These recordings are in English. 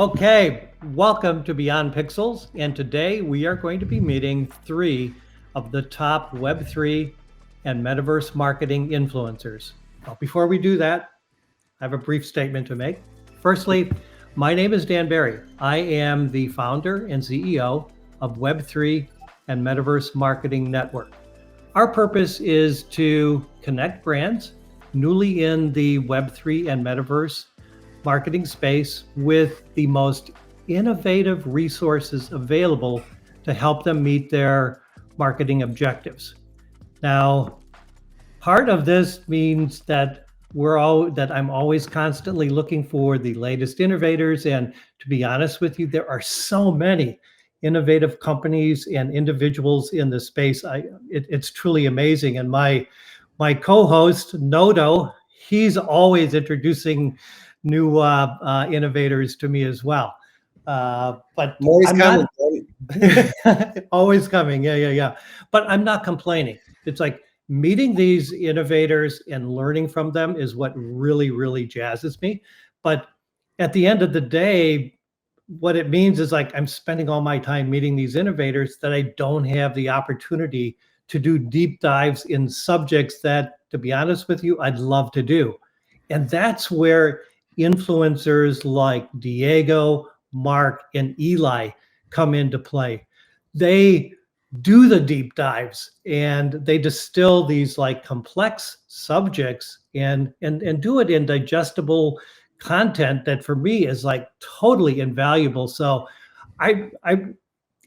Okay, welcome to Beyond Pixels, and today we are going to be meeting three of the top Web3 and Metaverse marketing influencers. Now, before we do that, I have a brief statement to make. Firstly, my name is Dan Barry. I am the founder and CEO of Web3 and Metaverse Marketing Network. Our purpose is to connect brands newly in the Web3 and Metaverse marketing space with the most innovative resources available to help them meet their marketing objectives. Now, part of this means that I'm always constantly looking for the latest innovators, and to be honest with you, there are so many innovative companies and individuals in the space. It's truly amazing. And my co-host Nodo, he's always introducing new innovators to me as well. But More is I'm coming. not always coming. Yeah. But I'm not complaining. It's like meeting these innovators and learning from them is what really, really jazzes me. But at the end of the day, what it means is like I'm spending all my time meeting these innovators that I don't have the opportunity to do deep dives in subjects that, to be honest with you, I'd love to do. And that's where influencers like Diego, Marc, and Ely come into play. They do the deep dives and they distill these like complex subjects and do it in digestible content that for me is like totally invaluable. So I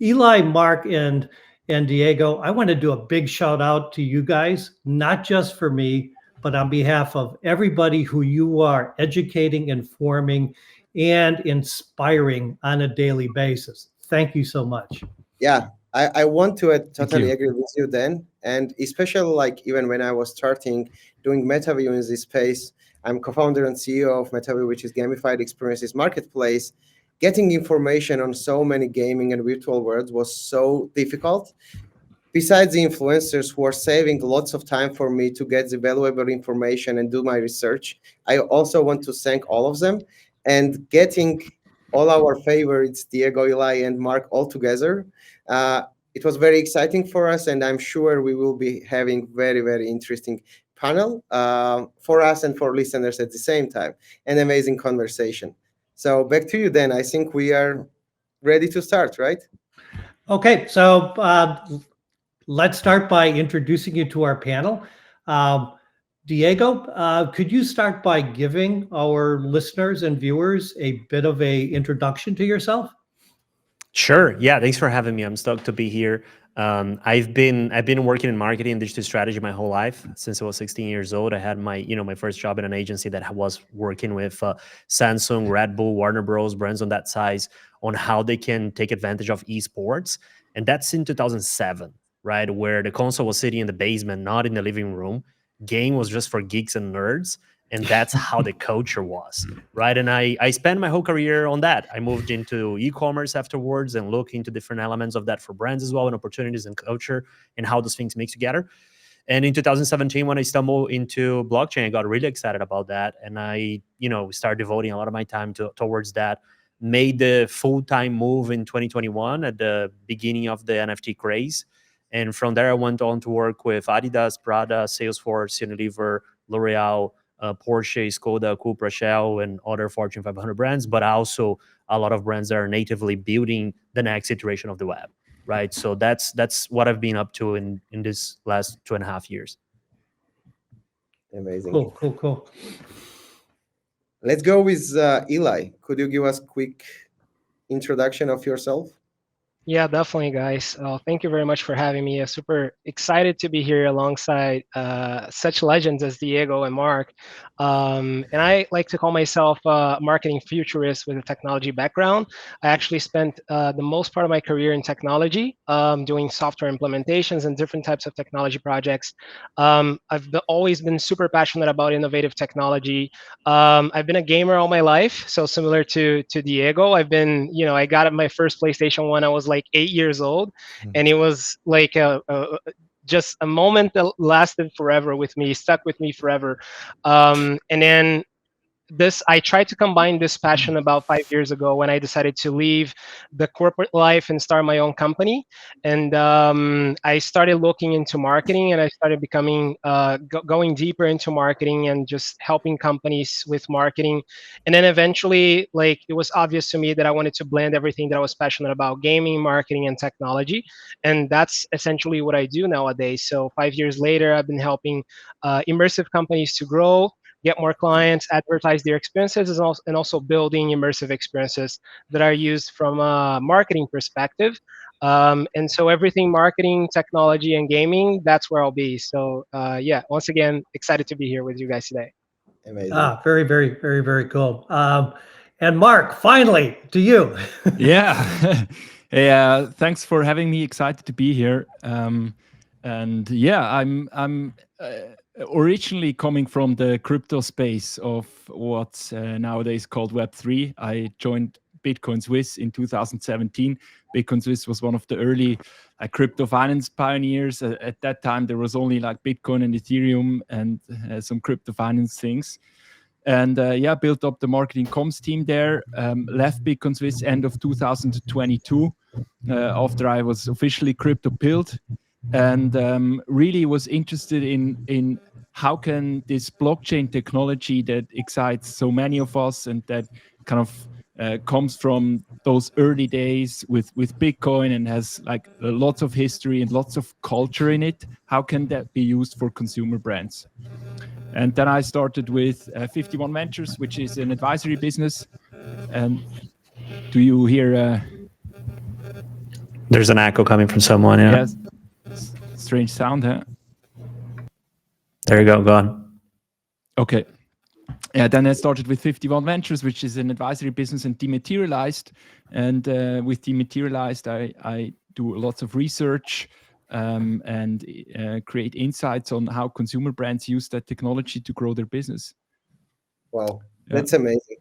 Ely, Marc, and Diego, I want to do a big shout out to you guys, not just for me, but on behalf of everybody who you are educating, informing, and inspiring on a daily basis. Thank you so much. Yeah, I want to totally you. agree with you then. And especially like even when I was starting doing MetaView in this space, I'm co-founder and CEO of MetaView, which is gamified experiences marketplace. Getting information on so many gaming and virtual worlds was so difficult. Besides the influencers who are saving lots of time for me to get the valuable information and do my research, I also want to thank all of them. And getting all our favorites, Diego, Ely, and Marc, all together, it was very exciting for us, and I'm sure we will be having very, very interesting panel for us and for listeners at the same time. An amazing conversation. So back to you, Dan. I think we are ready to start, right? Okay, so let's start by introducing you to our panel. Diego, could you start by giving our listeners and viewers a bit of a introduction to yourself? Sure. Yeah. Thanks for having me. I'm stoked to be here. I've been working in marketing and digital strategy my whole life since I was 16 years old. I had my first job in an agency that was working with Samsung, Red Bull, Warner Bros. Brands on that size on how they can take advantage of esports, and that's in 2007, right? Where the console was sitting in the basement, not in the living room. Game was just for geeks and nerds. And that's how the culture was, right? And I spent my whole career on that. I moved into e-commerce afterwards and looked into different elements of that for brands as well, and opportunities and culture and how those things mix together. And in 2017, when I stumbled into blockchain, I got really excited about that. And I, started devoting a lot of my time towards that. Made the full-time move in 2021 at the beginning of the NFT craze. And from there, I went on to work with Adidas, Prada, Salesforce, Unilever, L'Oreal, Porsche, Skoda, Cupra, Shell, and other Fortune 500 brands, but also a lot of brands that are natively building the next iteration of the web, right? So that's what I've been up to in this last 2.5 years. Amazing. Cool. Let's go with Ely. Could you give us a quick introduction of yourself? Yeah, definitely, guys. Thank you very much for having me. I'm super excited to be here alongside such legends as Diego and Marc. And I like to call myself a marketing futurist with a technology background. I actually spent the most part of my career in technology, doing software implementations and different types of technology projects. I've always been super passionate about innovative technology. I've been a gamer all my life, so similar to Diego. I've been, I got my first PlayStation 1. I was like 8 years old, and it was like just a moment that lasted forever with me, stuck with me forever. And then I tried to combine this passion about 5 years ago when I decided to leave the corporate life and start my own company. And I started looking into marketing, and I started becoming going deeper into marketing and just helping companies with marketing. And then eventually, like, it was obvious to me that I wanted to blend everything that I was passionate about: gaming, marketing, and technology. And that's essentially what I do nowadays. So 5 years later, I've been helping immersive companies to grow, get more clients, advertise their experiences, and also building immersive experiences that are used from a marketing perspective. And so everything marketing, technology, and gaming, that's where I'll be. So yeah, once again, excited to be here with you guys today. Amazing. Very, very, very, very cool. And Marc, finally, to you. Yeah. Yeah, thanks for having me. Excited to be here. And yeah, I'm originally coming from the crypto space of what's nowadays called Web3. I joined Bitcoin Swiss in 2017. Bitcoin Swiss was one of the early crypto finance pioneers. At that time, there was only like Bitcoin and Ethereum and some crypto finance things. And yeah, built up the marketing comms team there. Left Bitcoin Swiss end of 2022 after I was officially crypto pilled, and really was interested in how can this blockchain technology that excites so many of us and that kind of comes from those early days with Bitcoin and has like lots of history and lots of culture in it. How can that be used for consumer brands? And then I started with 51 Ventures, which is an advisory business. And do you hear? There's an echo coming from someone. Yeah. Yes. Strange sound, huh? There you go. Go on. Okay. Yeah, then I started with 51 Ventures, which is an advisory business, and dematerialized. And with dematerialized, I do lots of research and create insights on how consumer brands use that technology to grow their business. Wow, Yeah. that's amazing.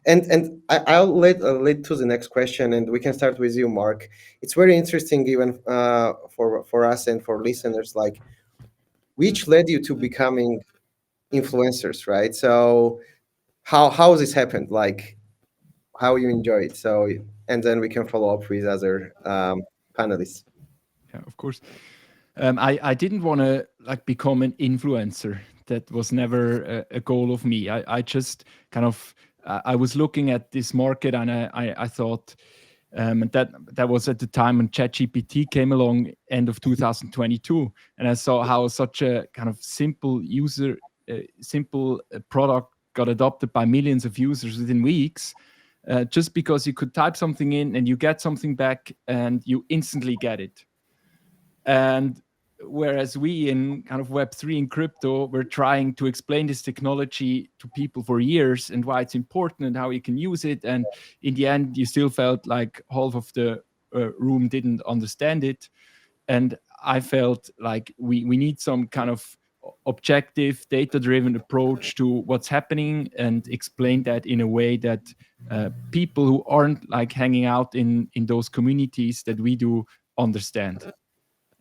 And I'll lead to the next question, and we can start with you, Marc. It's very interesting, even for us and for listeners, like, which led you to becoming influencers, right? So how this happened, like how you enjoy it. So, and then we can follow up with other panelists. Yeah, of course. I didn't want to like become an influencer. That was never a goal of me. I just kind of I was looking at this market, and I thought that was at the time when ChatGPT came along, end of 2022, and I saw how such a kind of simple product got adopted by millions of users within weeks. Just because you could type something in and you get something back and you instantly get it. And whereas we in kind of Web3 and crypto, we're trying to explain this technology to people for years and why it's important and how you can use it. And in the end, you still felt like half of the room didn't understand it. And I felt like we need some kind of objective, data-driven approach to what's happening and explain that in a way that people who aren't like hanging out in those communities that we do understand.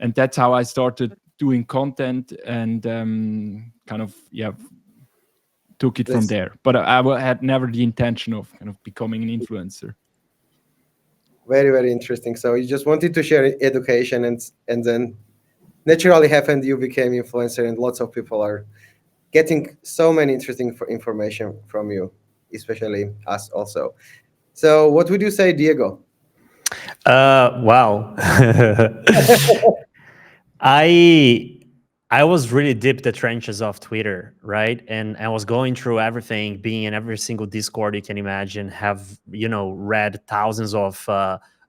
And that's how I started doing content and kind of, yeah, took it from there. But I had never the intention of kind of becoming an influencer. Very, very interesting. So you just wanted to share education, and then naturally happened, you became influencer, and lots of people are getting so many interesting information from you, especially us also. So what would you say, Diego? Wow. I was really deep in the trenches of Twitter, right? And I was going through everything, being in every single Discord you can imagine, have, read thousands of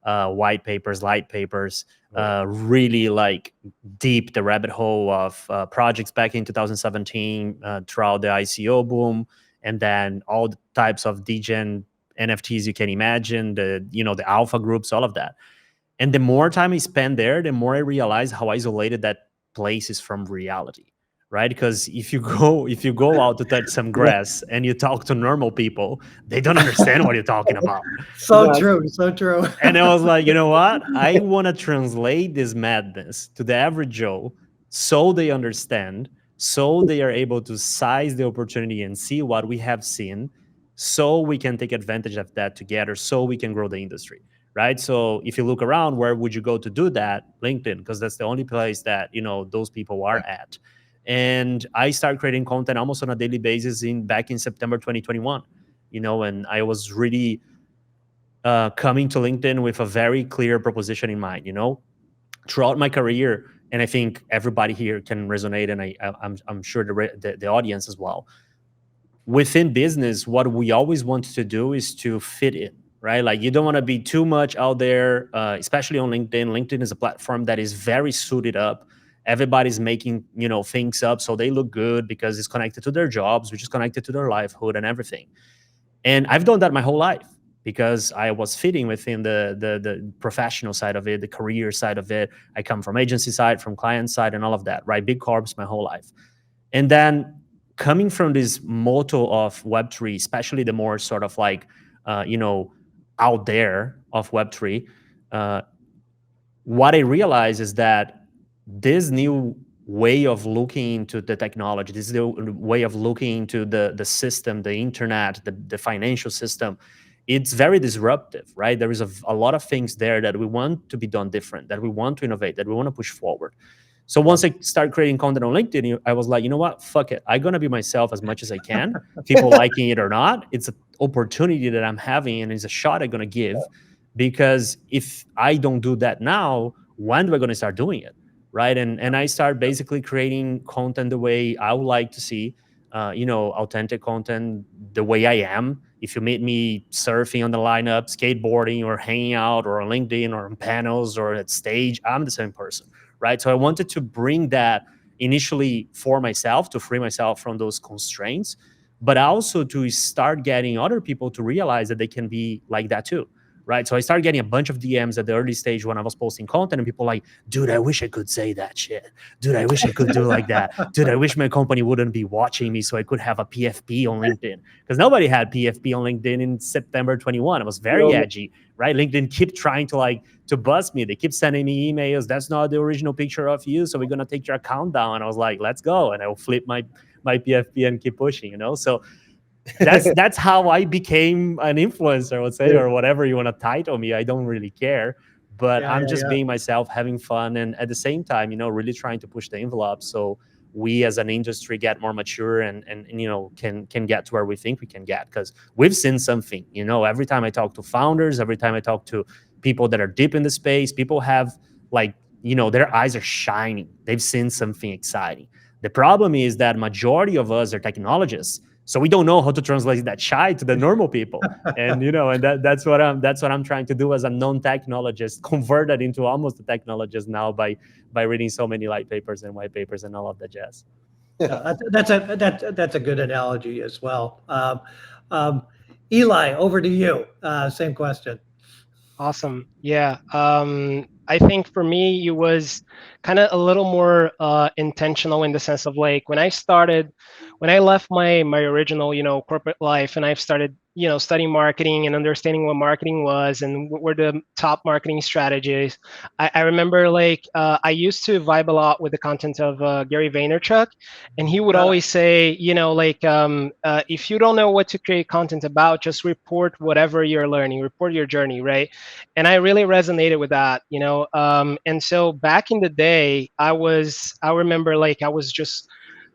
white papers, light papers, really like deep the rabbit hole of projects back in 2017 throughout the ICO boom, and then all the types of degen NFTs you can imagine, the alpha groups, all of that. And the more time I spend there, the more I realize how isolated that place is from reality, right? Because if you go out to touch some grass and you talk to normal people, they don't understand what you're talking about. So true, so true. And I was like, you know what? I want to translate this madness to the average Joe so they understand, so they are able to size the opportunity and see what we have seen, so we can take advantage of that together, so we can grow the industry, right? So if you look around, where would you go to do that? LinkedIn, because that's the only place that, you know, those people are at. And I started creating content almost on a daily basis back in September 2021, you know, and I was really coming to LinkedIn with a very clear proposition in mind, you know, throughout my career. And I think everybody here can resonate, and I'm sure the audience as well. Within business, what we always want to do is to fit in, right? Like, you don't want to be too much out there, especially on LinkedIn. LinkedIn is a platform that is very suited up. Everybody's making, you know, things up so they look good because it's connected to their jobs, which is connected to their livelihood and everything. And I've done that my whole life because I was fitting within the professional side of it, the career side of it. I come from agency side, from client side, and all of that, right? Big corps my whole life. And then coming from this motto of Web3, especially the more sort of like, you know, out there of Web3, what I realized is that this new way of looking into the technology, this is the way of looking into the system, the internet, the financial system, it's very disruptive, right? There is a lot of things there that we want to be done different, that we want to innovate, that we want to push forward. So once I started creating content on LinkedIn, I was like, you know what? Fuck it. I'm going to be myself as much as I can. People liking it or not, it's an opportunity that I'm having, and it's a shot I'm going to give. Because if I don't do that now, when do I going to start doing it? Right. And I start basically creating content the way I would like to see, you know, authentic content, the way I am. If you meet me surfing on the lineup, skateboarding, or hanging out, or on LinkedIn, or on panels, or at stage, I'm the same person. Right. So I wanted to bring that initially for myself, to free myself from those constraints, but also to start getting other people to realize that they can be like that too. Right. So I started getting a bunch of DMs at the early stage when I was posting content, and people like, dude, I wish I could say that shit. Dude, I wish I could do like that. Dude, I wish my company wouldn't be watching me so I could have a PFP on LinkedIn. Because nobody had PFP on LinkedIn in September 21. It was very edgy, right? LinkedIn kept trying to buzz me. They keep sending me emails. That's not the original picture of you, so we're going to take your account down. And I was like, let's go. And I will flip my PFP and keep pushing, you know? So that's how I became an influencer, I would say, or whatever you want to title me. I don't really care, but I'm just being myself, having fun, and at the same time, you know, really trying to push the envelope so we as an industry get more mature and you know, can get to where we think we can get. Because we've seen something, you know, every time I talk to founders, every time I talk to people that are deep in the space, people have, like, you know, their eyes are shining. They've seen something exciting. The problem is that majority of us are technologists. So we don't know how to translate that shy to the normal people. And, you know, and that's what I'm trying to do as a non-technologist, convert that into almost a technologist now by reading so many light papers and white papers and all of that jazz. That's a good analogy as well. Ely, over to you. Same question. Awesome. Yeah. I think for me, it was kind of a little more intentional in the sense of, like, when I left my original, you know, corporate life, and I've started, you know, studying marketing and understanding what marketing was and what were the top marketing strategies. I remember, like, I used to vibe a lot with the content of Gary Vaynerchuk, and he would always say, you know, like, if you don't know what to create content about, just report whatever you're learning, report your journey, right? And I really resonated with that, you know. And so back in the day, I remember, like, I was just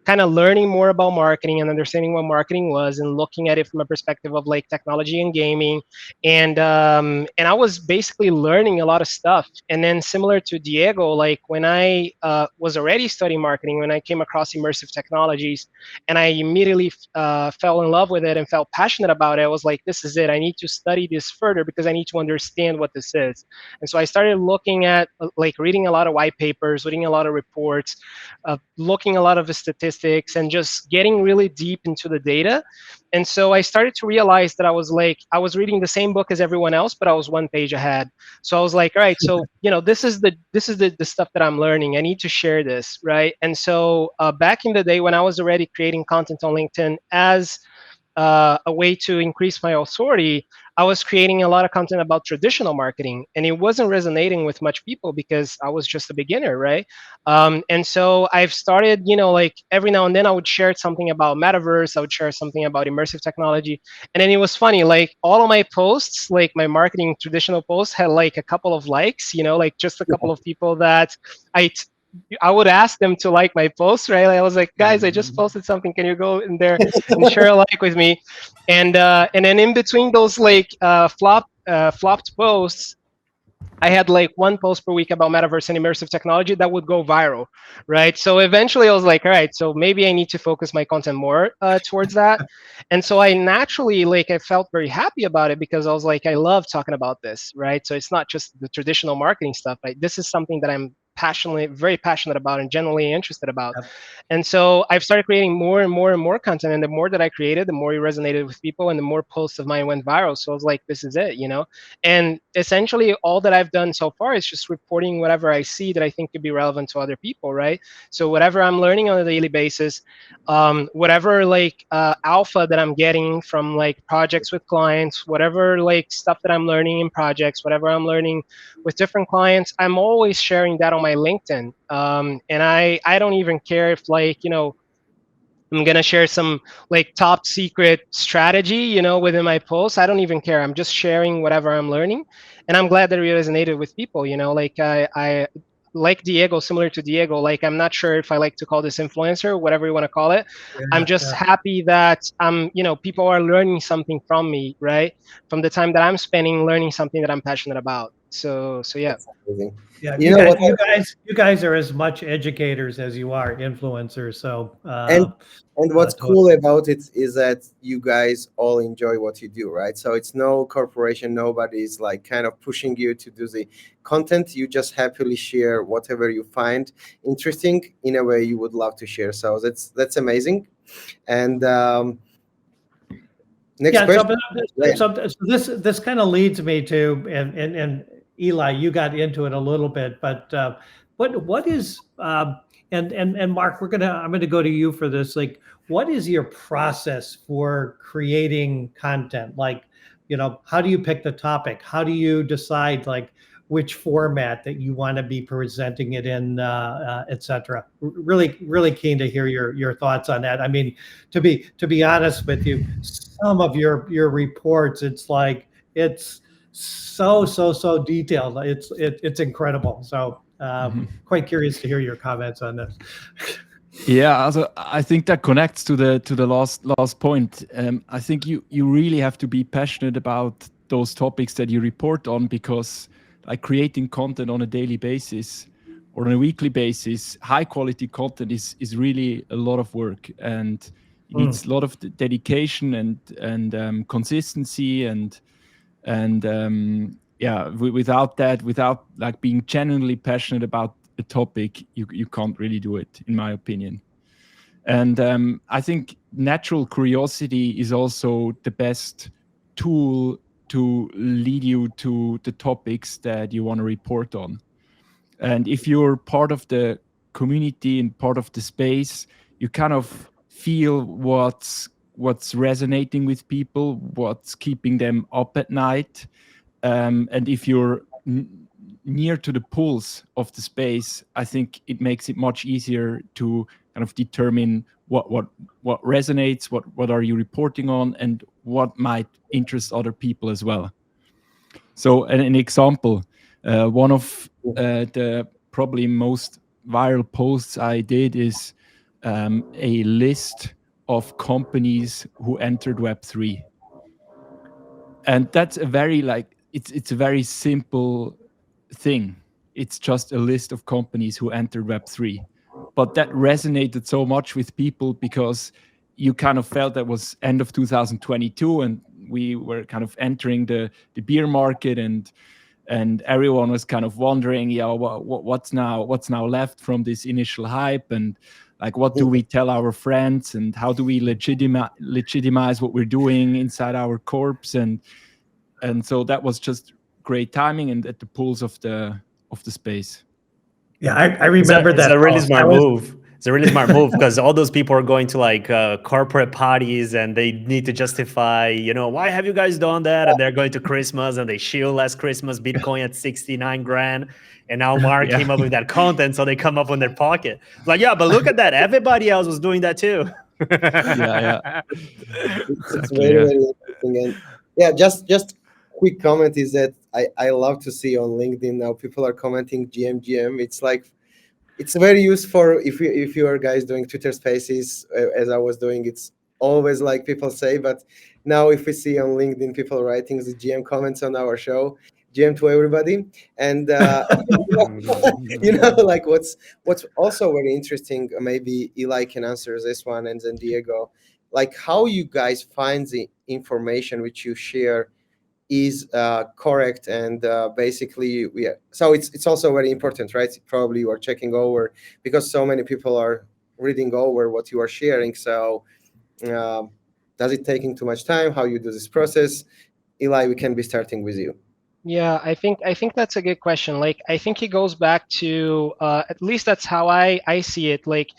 kind of learning more about marketing and understanding what marketing was, and looking at it from a perspective of, like, technology and gaming, and I was basically learning a lot of stuff. And then, similar to Diego, like, when I was already studying marketing, when I came across immersive technologies, and I immediately fell in love with it and felt passionate about it, I was like, this is it. I need to study this further because I need to understand what this is. And so I started looking at, like, reading a lot of white papers, reading a lot of reports, looking a lot of the statistics, and just getting really deep into the data. And so I started to realize that I was reading the same book as everyone else, but I was one page ahead. So I was like, all right, so, you know, this is the stuff that I'm learning. I need to share this, right? And so back in the day, when I was already creating content on LinkedIn as a way to increase my authority, I was creating a lot of content about traditional marketing, and it wasn't resonating with much people because I was just a beginner, right? And so I've started, like every now and then I would share something about metaverse, I would share something about immersive technology, and then it was funny, like all of my posts, like my marketing traditional posts, had like a couple of likes, like just a couple of people that I would ask them to like my post, right? I was like, guys, I just posted something. Can you go in there and share a like with me? And then in between those like flopped posts, I had like one post per week about metaverse and immersive technology that would go viral, right? So eventually I was like, all right, so maybe I need to focus my content more towards that. And so I naturally, like, I felt very happy about it because I was like, I love talking about this, right? So it's not just the traditional marketing stuff, right? This is something that I'm very passionate about and genuinely interested about. Yep. And so I've started creating more and more and more content. And the more that I created, the more it resonated with people and the more posts of mine went viral. So I was like, this is it, And essentially all that I've done so far is just reporting whatever I see that I think could be relevant to other people, right? So whatever I'm learning on a daily basis, whatever like alpha that I'm getting from like projects with clients, whatever like stuff that I'm learning in projects, whatever I'm learning with different clients, I'm always sharing that on my LinkedIn. And I don't even care if like, I'm going to share some like top secret strategy, within my posts. I don't even care. I'm just sharing whatever I'm learning. And I'm glad that it resonated with people, like I like Diego, similar to Diego, like I'm not sure if I like to call this influencer, whatever you want to call it. I'm just happy that people are learning something from me, right? From the time that I'm spending learning something that I'm passionate about. So yeah. Yeah, You know what? you guys are as much educators as you are influencers. So And what's cool about it is that you guys all enjoy what you do, right? So it's no corporation, nobody's like kind of pushing you to do the content. You just happily share whatever you find interesting in a way you would love to share. So that's amazing. And next question. So this kind of leads me to and Ely, you got into it a little bit, but what is and Marc, I'm gonna go to you for this. Like, what is your process for creating content? Like, how do you pick the topic? How do you decide like which format that you want to be presenting it in, et cetera? Really keen to hear your thoughts on that. I mean, to be honest with you, some of your reports, it's like it's so detailed. It's incredible. So quite curious to hear your comments on this. Yeah, also I think that connects to the last point. I think you really have to be passionate about those topics that you report on, because like creating content on a daily basis or on a weekly basis, high quality content is really a lot of work, and it needs a lot of dedication and consistency and without that, without like being genuinely passionate about a topic, you can't really do it, in my opinion. And I think natural curiosity is also the best tool to lead you to the topics that you want to report on. And if you're part of the community and part of the space, you kind of feel what's resonating with people, what's keeping them up at night. And if you're near to the pulse of the space, I think it makes it much easier to kind of determine what resonates, what are you reporting on, and what might interest other people as well. So an example, one of the probably most viral posts I did is a list of companies who entered Web3. And that's a very it's a very simple thing. It's just a list of companies who entered Web3. But that resonated so much with people because you kind of felt that was end of 2022 and we were kind of entering the beer market, and everyone was kind of wondering, what's now left from this initial hype, and like what do we tell our friends, and how do we legitimize what we're doing inside our corps, and so that was just great timing and at the pulse of the space. Yeah, I remember that. It's a really smart move. It's a really smart move because all those people are going to like corporate parties and they need to justify, why have you guys done that? And they're going to Christmas and they shield last Christmas Bitcoin at 69 grand. And now Mark came up with that content, so they come up on their pocket. Like, yeah, but look at that. Everybody else was doing that too. It's very, very interesting. And yeah, just quick comment is that I love to see on LinkedIn now people are commenting GM. It's like, it's very useful if you are guys doing Twitter Spaces, as I was doing. It's always like people say, but now if we see on LinkedIn people writing the GM comments on our show, GM to everybody, and like what's also very interesting. Maybe Eli can answer this one, and then Diego, like how you guys find the information which you share is correct, and basically so it's also very important, right? Probably you are checking over because so many people are reading over what you are sharing. So does it taking too much time? How you do this process? Eli, we can be starting with you. Yeah, I think that's a good question. Like, I think it goes back to at least that's how I see it. Like,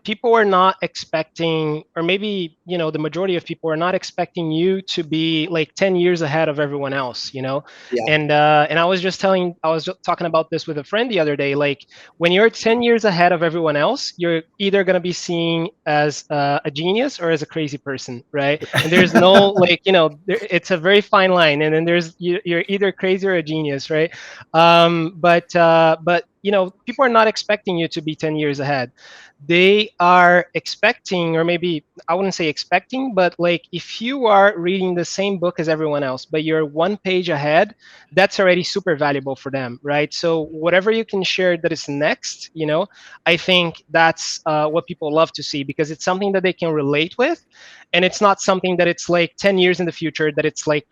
people are not expecting, or maybe the majority of people are not expecting you to be like 10 years ahead of everyone else. Yeah. And I was talking about this with a friend the other day. Like, when you're 10 years ahead of everyone else, you're either going to be seen as a genius or as a crazy person, right? And there's no like it's a very fine line, and then you're either crazy or a genius, right? But people are not expecting you to be 10 years ahead. They are expecting, or maybe I wouldn't say expecting, but like if you are reading the same book as everyone else, but you're one page ahead, that's already super valuable for them, right? So whatever you can share that is next, I think that's what people love to see, because it's something that they can relate with, and it's not something that it's like 10 years in the future that it's like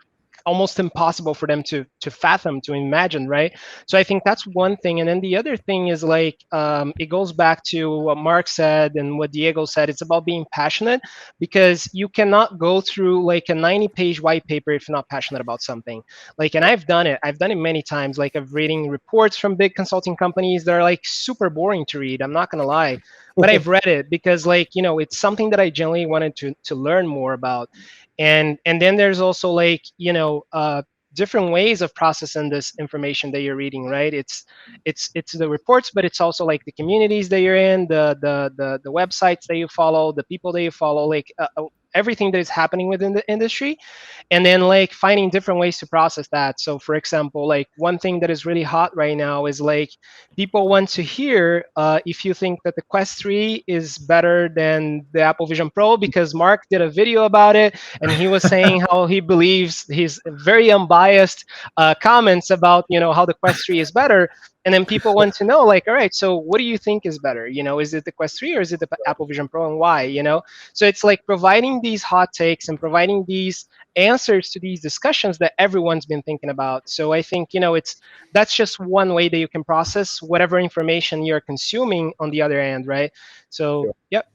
almost impossible for them to fathom, to imagine, right? So I think that's one thing. And then the other thing is like, it goes back to what Mark said and what Diego said. It's about being passionate, because you cannot go through like a 90-page white paper if you're not passionate about something. Like, and I've done it many times. Like, I'm reading reports from big consulting companies that are like super boring to read, I'm not gonna lie, but I've read it because like, it's something that I genuinely wanted to learn more about. And then there's also like different ways of processing this information that you're reading, right? It's the reports, but it's also like the communities that you're in, the websites that you follow, the people that you follow, like everything that is happening within the industry, and then like finding different ways to process that. So for example, like one thing that is really hot right now is like people want to hear if you think that the Quest 3 is better than the Apple Vision Pro, because Mark did a video about it and he was saying how he believes his very unbiased comments about how the Quest 3 is better. And then people want to know, like, all right, so what do you think is better? Is it the Quest 3 or is it the Apple Vision Pro, and why? So it's like providing these hot takes and providing these answers to these discussions that everyone's been thinking about. So I think that's just one way that you can process whatever information you're consuming on the other end, right? So yep.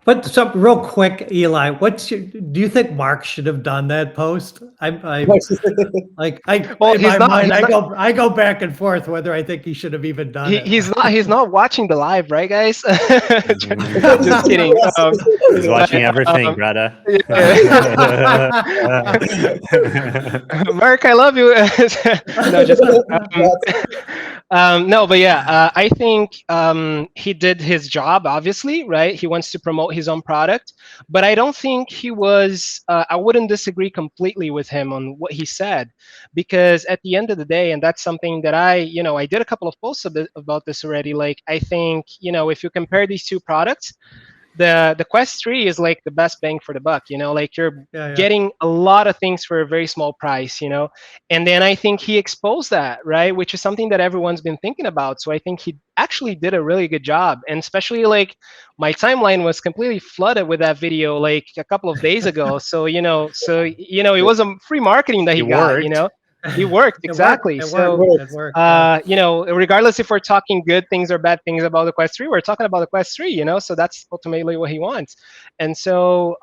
But so real quick, Eli, do you think Mark should have done that post? I go back and forth whether I think he should have even done it. He's not watching the live, right, guys? Just kidding. He's watching everything, brother. Mark, I love you. No, just no, but yeah, I think he did his job, obviously, right? He wants to promote his own product, but I don't think he was, I wouldn't disagree completely with him on what he said, because at the end of the day, and that's something that I did a couple of posts about this already, like, I think, if you compare these two products, the Quest 3 is like the best bang for the buck, like you're getting a lot of things for a very small price, and then I think he exposed that, right, which is something that everyone's been thinking about. So I think he actually did a really good job, and especially like my timeline was completely flooded with that video like a couple of days ago. So it was a free marketing that he got, He worked, exactly. It worked. Regardless if we're talking good things or bad things about the Quest 3, we're talking about the Quest 3, so that's ultimately what he wants. And so,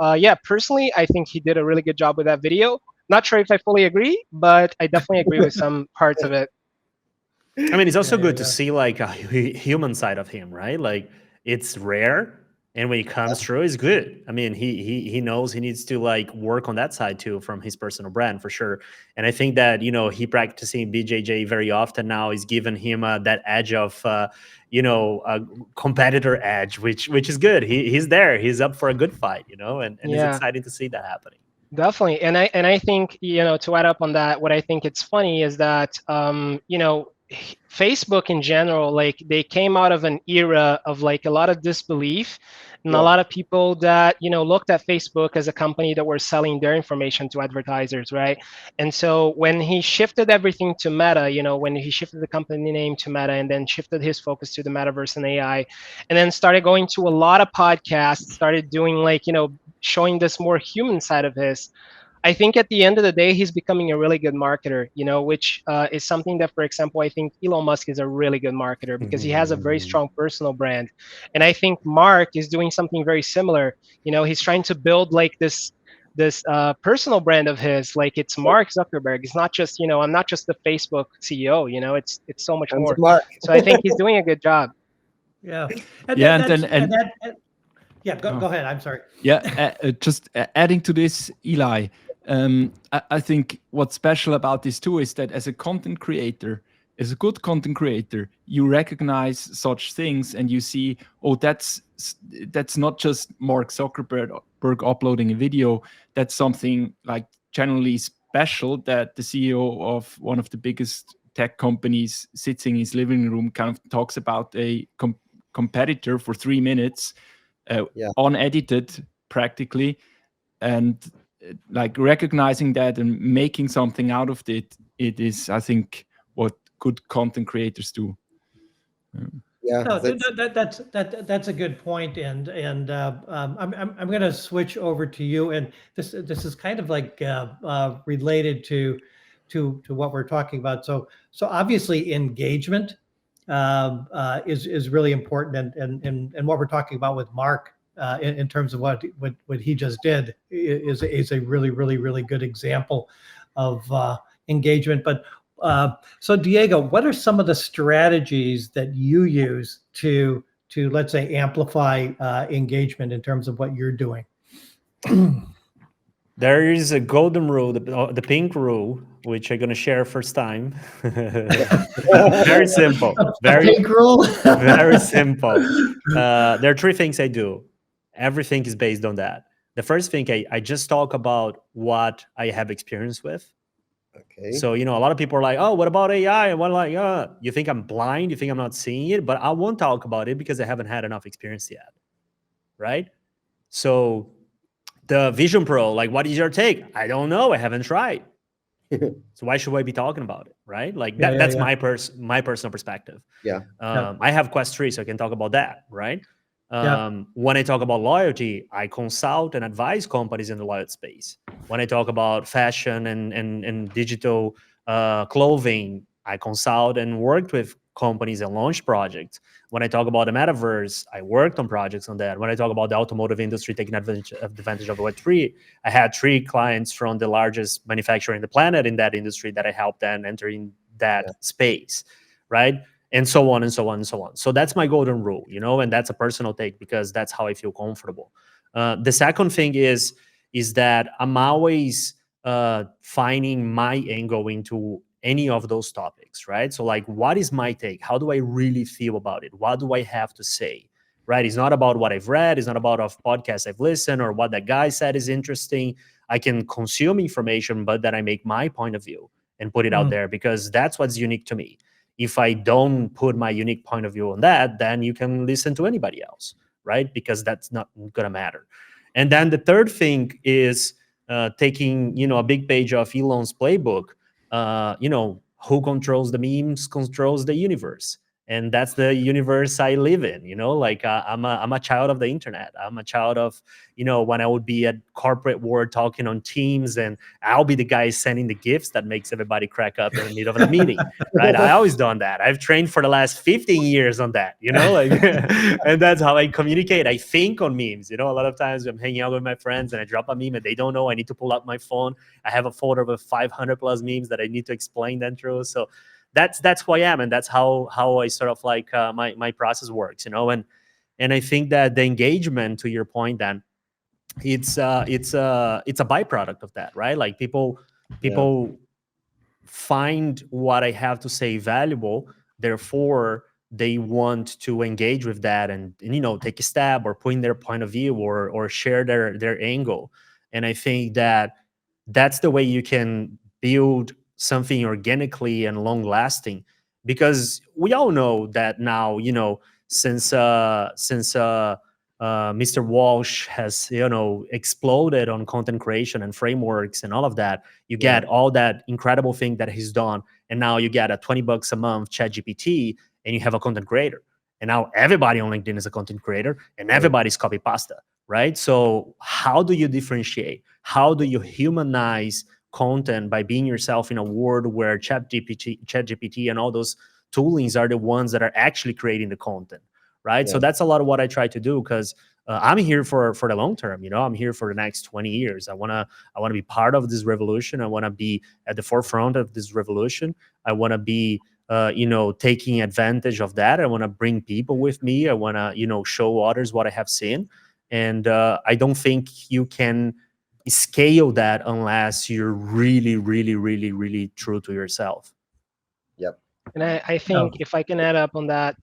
personally, I think he did a really good job with that video. Not sure if I fully agree, but I definitely agree with some parts of it. I mean, it's also good to see like a human side of him, right? Like, it's rare. And when it comes through, it's good. I mean, he knows he needs to like work on that side too from his personal brand for sure. And I think that, he practicing BJJ very often now is giving him that edge of, a competitor edge, which is good. He's there. He's up for a good fight, and it's Yeah. exciting to see that happening. Definitely, and I think to add up on that, what I think it's funny is that Facebook in general, like they came out of an era of like a lot of disbelief, and a lot of people that looked at Facebook as a company that were selling their information to advertisers, right? And so when he shifted everything to Meta, when he shifted the company name to Meta, and then shifted his focus to the metaverse and AI, and then started going to a lot of podcasts, started doing like showing this more human side of his. I think at the end of the day, he's becoming a really good marketer, which is something that, for example, I think Elon Musk is a really good marketer because he has a very strong personal brand. And I think Mark is doing something very similar. He's trying to build like this personal brand of his, like it's Mark Zuckerberg. It's not just, I'm not just the Facebook CEO, it's so much more. So I think he's doing a good job. Yeah. Go ahead. I'm sorry. Yeah, just adding to this, Eli, I think what's special about this too is that as a content creator, as a good content creator, you recognize such things and you see, oh, that's not just Mark Zuckerberg uploading a video. That's something like generally special that the CEO of one of the biggest tech companies sits in his living room, kind of talks about a competitor for 3 minutes, unedited practically, and like recognizing that and making something out of it is, I think, what good content creators do. That's a good point, and I'm going to switch over to you, and this is kind of like related to what we're talking about. So obviously engagement is really important, and what we're talking about with Mark in terms of what he just did is a really good example of engagement. But so Diego, what are some of the strategies that you use to let's say amplify engagement in terms of what you're doing? There is a golden rule, the pink rule, which I'm going to share first time. Very simple. Pink rule? Very simple. There are 3 things I do. Everything is based on that. The first thing, I just talk about what I have experience with. Okay. So, a lot of people are like, oh, what about AI? And one like, you think I'm blind? You think I'm not seeing it? But I won't talk about it because I haven't had enough experience yet. Right? So the Vision Pro, like, what is your take? I don't know. I haven't tried. So why should I be talking about it? Right? Like that's my personal perspective. I have Quest 3, so I can talk about that. Right? When I talk about loyalty, I consult and advise companies in the loyalty space. When I talk about fashion and digital clothing, I consult and worked with companies and launch projects. When I talk about the metaverse, I worked on projects on that. When I talk about the automotive industry taking advantage of Web3, I had 3 clients from the largest manufacturer in the planet in that industry that I helped them enter in that space, right? And so on and so on and so on. So that's my golden rule, and that's a personal take because that's how I feel comfortable. The second thing is that I'm always finding my angle into any of those topics, right? So like, what is my take? How do I really feel about it? What do I have to say, right? It's not about what I've read. It's not about a podcast I've listened or what that guy said is interesting. I can consume information, but then I make my point of view and put it out there because that's what's unique to me. If I don't put my unique point of view on that, then you can listen to anybody else, right? Because that's not going to matter. And then the third thing is taking, a big page of Elon's playbook. Who controls the memes controls the universe. And that's the universe I live in, like I'm a child of the internet. I'm a child of, when I would be at corporate world talking on Teams and I'll be the guy sending the gifts that makes everybody crack up in the middle of the meeting, right? I always done that. I've trained for the last 15 years on that, and that's how I communicate. I think on memes, a lot of times I'm hanging out with my friends and I drop a meme and they don't know. I need to pull out my phone. I have a folder with 500 plus memes that I need to explain them through. So that's who I am, and that's how I sort of like my process works, and And I think that the engagement, to your point, Dan, it's a byproduct of that, right? Like people find what I have to say valuable, therefore they want to engage with that and take a stab or put in their point of view or share their angle. And I think that that's the way you can build something organically and long lasting, because we all know that now, since Mr. Walsh has exploded on content creation and frameworks and all of that. You get all that incredible thing that he's done, and now you get a $20 a month ChatGPT, and you have a content creator. And now everybody on LinkedIn is a content creator, and everybody's copy pasta, right? So how do you differentiate? How do you humanize content by being yourself in a world where ChatGPT and all those toolings are the ones that are actually creating the content? Right. So that's a lot of what I try to do, because I'm here for the long term. I'm here for the next 20 years. I want to be part of this revolution. I want to be at the forefront of this revolution. I want to be, taking advantage of that. I want to bring people with me. I want to, show others what I have seen. And I don't think you can scale that unless you're really, really, really, really true to yourself. Yep. And I think if I can add up on that,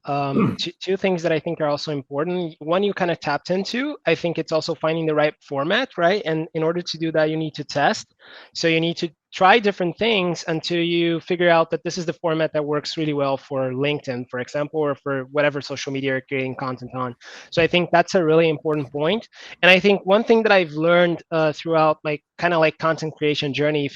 two things that I think are also important. One, you kind of tapped into. I think it's also finding the right format, right? And in order to do that, you need to test. So you need to try different things until you figure out that this is the format that works really well for LinkedIn, for example, or for whatever social media you're creating content on. So I think that's a really important point. And I think one thing that I've learned throughout my kind of like content creation journey, if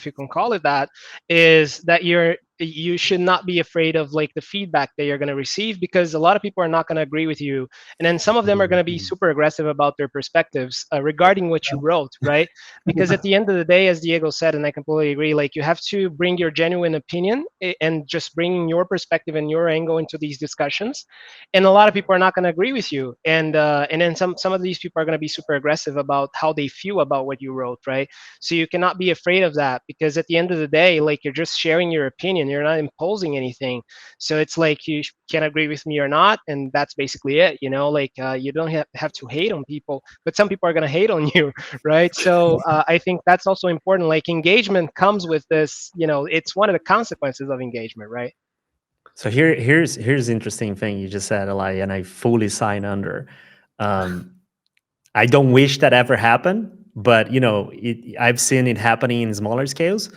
you can call it that, is that you should not be afraid of like the feedback that you're going to receive, because a lot of people are not going to agree with you, and then some of them are going to be super aggressive about their perspectives regarding what you wrote, right? Because at the end of the day, as Diego said, and I completely agree, like you have to bring your genuine opinion and just bringing your perspective and your angle into these discussions, and a lot of people are not going to agree with you, and then some of these people are going to be super aggressive about how they feel about what you wrote, right? So you cannot be afraid of that, because at the end of the day, like you're just sharing your opinion. You're not imposing anything. So it's like you can agree with me or not, and that's basically it. Like you don't have to hate on people, but some people are going to hate on you, right? So I think that's also important. Like engagement comes with this, it's one of the consequences of engagement, right? So here's the interesting thing you just said, Ely, and I fully sign under. I don't wish that ever happened, but I've seen it happening in smaller scales.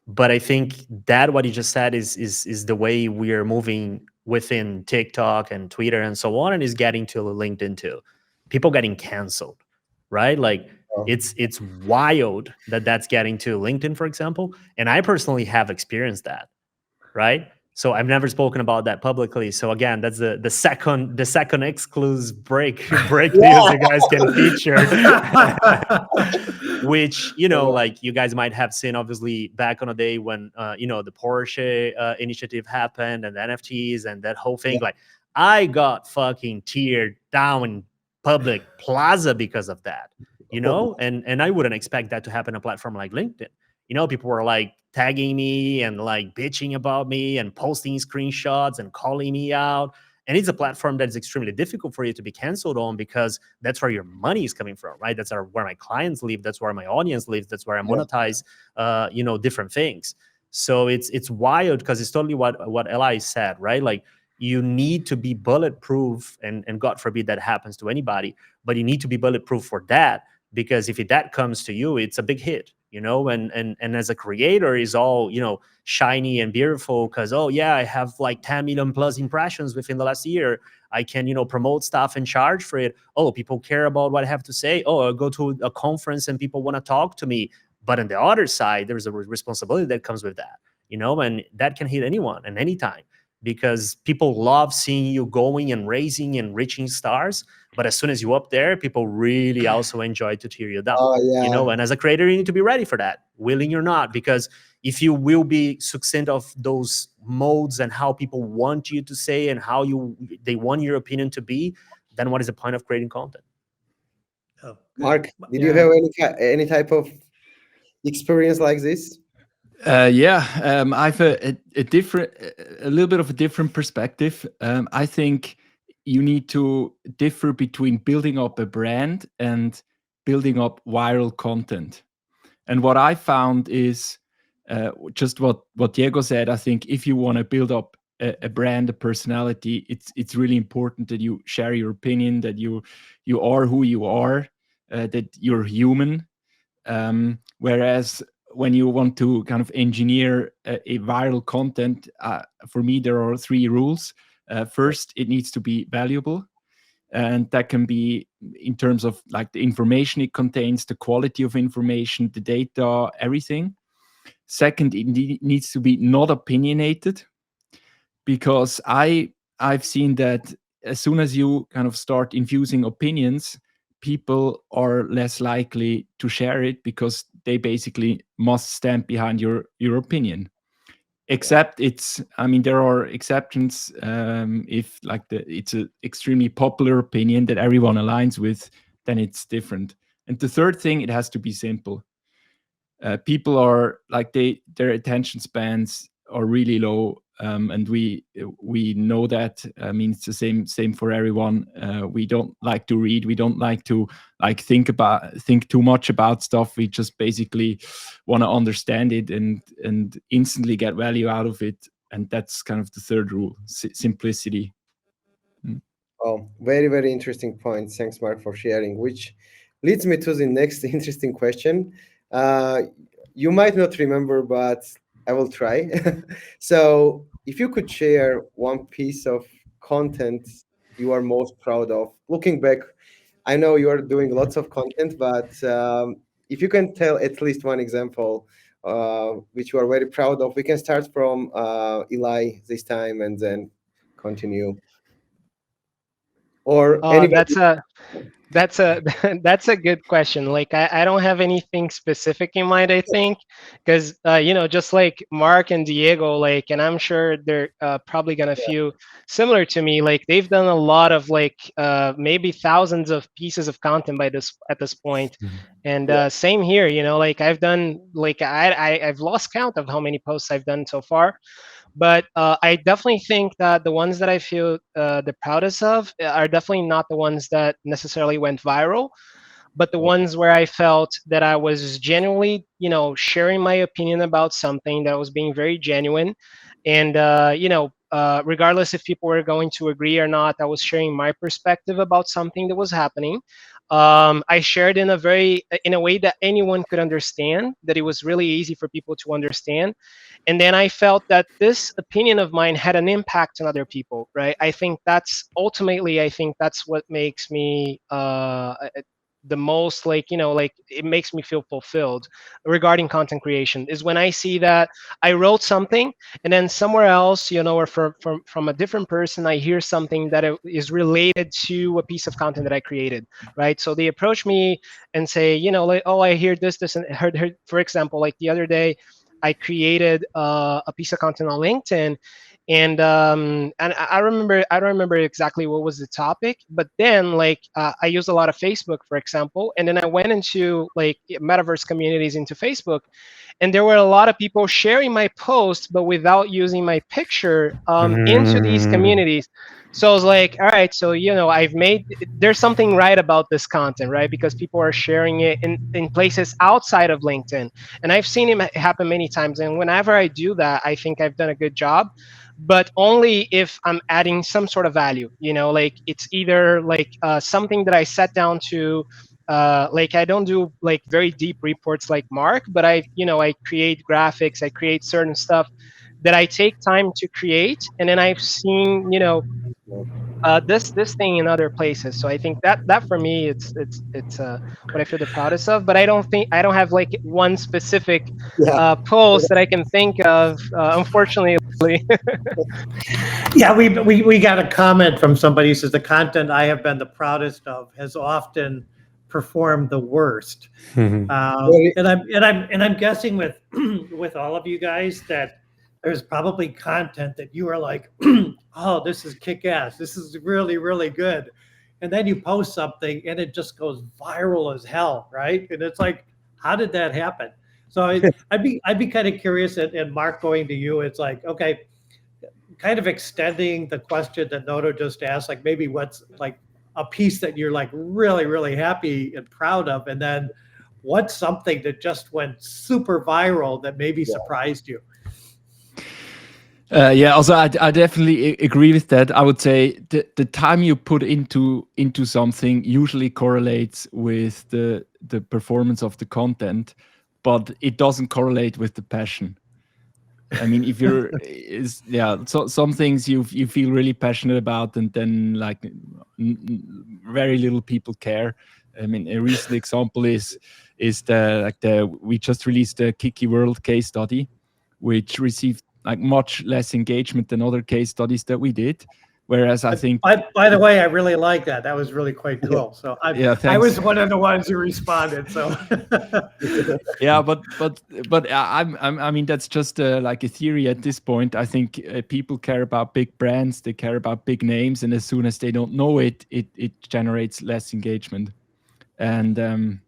But I think that what you just said is the way we are moving within TikTok and Twitter and so on, and is getting to LinkedIn too. People getting canceled, right? Like it's wild that that's getting to LinkedIn, for example. And I personally have experienced that, right? So I've never spoken about that publicly. So again, that's the second exclusive break news you guys can feature. Which, like you guys might have seen, obviously, back on the day when, the Porsche initiative happened and the NFTs and that whole thing. Like, I got fucking teared down in public plaza because of that, and I wouldn't expect that to happen on a platform like LinkedIn. People were like tagging me and like bitching about me and posting screenshots and calling me out. And it's a platform that is extremely difficult for you to be canceled on, because that's where your money is coming from, right? That's where my clients live. That's where my audience lives. That's where I monetize, different things. So it's wild, because it's totally what Ely said, right? Like you need to be bulletproof, and God forbid that happens to anybody, but you need to be bulletproof for that, because if that comes to you, it's a big hit. And as a creator is all, shiny and beautiful, because, oh yeah, I have like 10 million plus impressions within the last year. I can, promote stuff and charge for it. Oh, people care about what I have to say. Oh, I go to a conference and people want to talk to me. But on the other side, there's a responsibility that comes with that, and that can hit anyone and anytime, because people love seeing you going and raising and reaching stars. But as soon as you're up there, people really also enjoy to tear you down. And as a creator, you need to be ready for that, willing or not, because if you will be succinct of those modes and how people want you to say and how they want your opinion to be, then what is the point of creating content? Marc, did you have any type of experience like this? I've a little bit of a different perspective. I think you need to differ between building up a brand and building up viral content. And what I found is just what Diego said. I think if you want to build up a brand, a personality, it's really important that you share your opinion, that you are who you are, that you're human. Whereas when you want to kind of engineer a viral content, for me, there are 3 rules. First, it needs to be valuable. And that can be in terms of like the information it contains, the quality of information, the data, everything. Second, it needs to be not opinionated, because I've seen that as soon as you kind of start infusing opinions, people are less likely to share it, because they basically must stand behind your opinion. Except there are exceptions. If like it's an extremely popular opinion that everyone aligns with, then it's different. And the third thing, it has to be simple. People are like their attention spans are really low, and we know that. I mean, it's the same for everyone. We don't like to read. We don't like to think too much about stuff. We just basically want to understand it and instantly get value out of it. And that's kind of the third rule: simplicity. Oh, very, very interesting point. Thanks, Mark, for sharing, which leads me to the next interesting question. You might not remember, but I will try. So if you could share one piece of content you are most proud of, looking back, I know you are doing lots of content, but if you can tell at least one example which you are very proud of, we can start from Ely this time and then continue. Or anybody. That's a that's a good question. Like I don't have anything specific in mind, I think, because just like Mark and Diego, like, and I'm sure they're probably gonna feel similar to me. Like they've done a lot of like maybe thousands of pieces of content at this point. And same here, like I've done like I've lost count of how many posts I've done so far. But I definitely think that the ones that I feel the proudest of are definitely not the ones that necessarily went viral, but the ones where I felt that I was genuinely, sharing my opinion about something, that was being very genuine. And, regardless if people were going to agree or not, I was sharing my perspective about something that was happening. I shared in a way that anyone could understand, that it was really easy for people to understand. And then I felt that this opinion of mine had an impact on other people, right? I think that's what makes me the most, like it makes me feel fulfilled regarding content creation, is when I see that I wrote something and then somewhere else, or from a different person, I hear something that is related to a piece of content that I created, right? So they approach me and say, like, oh, I hear this and heard, for example, like the other day I created a piece of content on LinkedIn, and I don't remember exactly what was the topic, but then like I used a lot of Facebook, for example, and then I went into like metaverse communities into Facebook, and there were a lot of people sharing my post but without using my picture into these communities. So I was like, all right, so there's something right about this content, right? Because people are sharing it in places outside of LinkedIn. And I've seen it happen many times. And whenever I do that, I think I've done a good job, but only if I'm adding some sort of value. Like it's either like something that I sat down to, like I don't do like very deep reports like Mark, but I create graphics, I create certain stuff that I take time to create, and then I've seen this thing in other places. So I think that for me, it's what I feel the proudest of. But I don't have like one specific post that I can think of, unfortunately. Yeah, we got a comment from somebody who says the content I have been the proudest of has often performed the worst. And I'm guessing with with all of you guys that there's probably content that you are like, oh, this is kick-ass. This is really, really good. And then you post something and it just goes viral as hell, right? And it's like, how did that happen? So I'd be kind of curious, and Mark, going to you, it's like, okay, kind of extending the question that Nodo just asked, like maybe what's like a piece that you're like really, really happy and proud of, and then what's something that just went super viral that maybe surprised you? Yeah, also I definitely agree with that. I would say the time you put into something usually correlates with the performance of the content, but it doesn't correlate with the passion. I mean, if you're, so some things you feel really passionate about, and then like very little people care. I mean, a recent example is we just released the Kiki World case study, which received like much less engagement than other case studies that we did. Whereas I think, by the way, I really like that. That was really quite cool. So I was one of the ones who responded. So yeah, but I mean, that's just like a theory at this point. I think people care about big brands, they care about big names, and as soon as they don't know it generates less engagement. And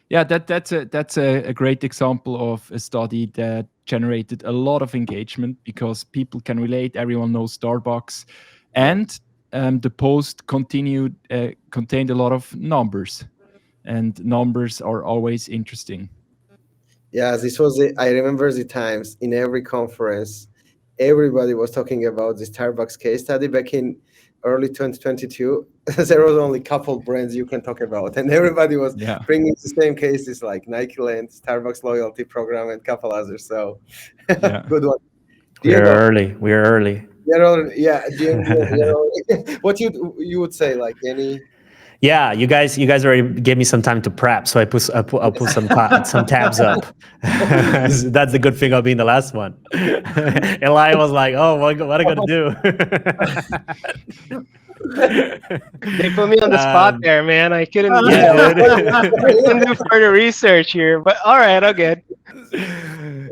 yeah, that's a great example of a study that generated a lot of engagement because people can relate. Everyone knows Starbucks, and the post contained a lot of numbers, and numbers are always interesting. Yeah, this was it. I remember the times in every conference, everybody was talking about the Starbucks case study back in early 2022. There was only a couple brands you can talk about, and everybody was bringing the same cases like Nike Land, Starbucks loyalty program, and a couple others. So good one. We're early. We're early. Yeah, what you would say, like any? Yeah, you guys already gave me some time to prep, so I'll put some tabs up. That's the good thing of being the last one. Ely was like, "Oh, what am I gonna do?" They put me on the spot there, man. I couldn't, couldn't do further research here. But all right, I'm good.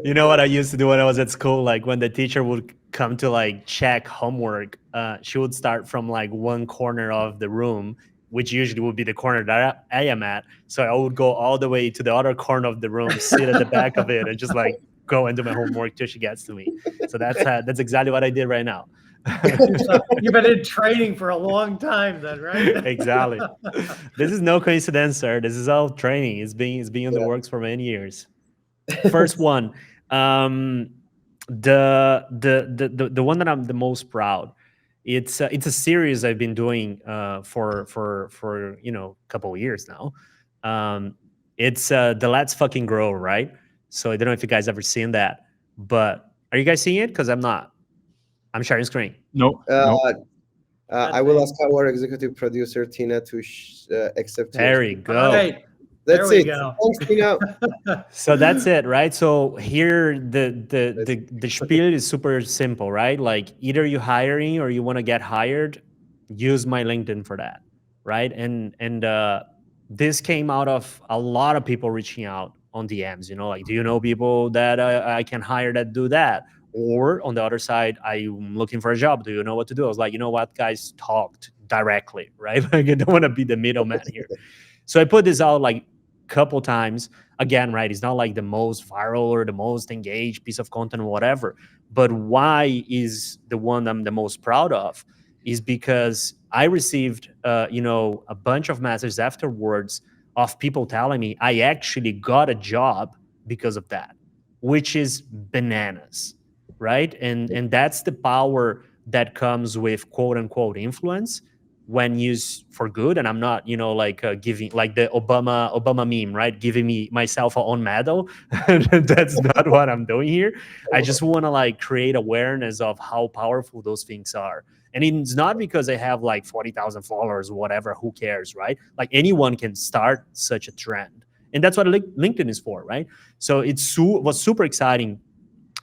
You know what I used to do when I was at school? Like when the teacher would come to like check homework, she would start from like one corner of the room, which usually would be the corner that I am at. So I would go all the way to the other corner of the room, sit at the back of it, and just like go and do my homework till she gets to me. So that's exactly what I did right now. So you've been in training for a long time then, right? Exactly. This is no coincidence, sir. This is all training. It's been in the works for many years. First one, the one that I'm the most proud. It's a series I've been doing for a couple of years now. It's the Let's Fucking Grow, right? So I don't know if you guys ever seen that, but are you guys seeing it? Because I'm not. I'm sharing screen. No. I will ask our executive producer Tina to accept. There you go. All right. That's there we it. Go. Thanks, Tina. So that's it, right? So here the spiel is super simple, right? Like either you hiring or you want to get hired, use my LinkedIn for that, right? And this came out of a lot of people reaching out on DMs, like, do you know people that I can hire that do that? Or on the other side, I'm looking for a job. Do you know what to do? I was like, you know what, guys, talked directly, right? Like I don't want to be the middleman here. So I put this out like couple times. Again, right, it's not like the most viral or the most engaged piece of content or whatever, but why is the one I'm the most proud of is because I received a bunch of messages afterwards of people telling me I actually got a job because of that, which is bananas, right? And that's the power that comes with quote unquote influence when used for good. And I'm not, giving like the Obama meme, right? Giving me myself a own medal. That's not what I'm doing here. I just want to like create awareness of how powerful those things are. And it's not because I have like 40,000 followers or whatever, who cares, right? Like anyone can start such a trend. And that's what LinkedIn is for, right? So it was super exciting.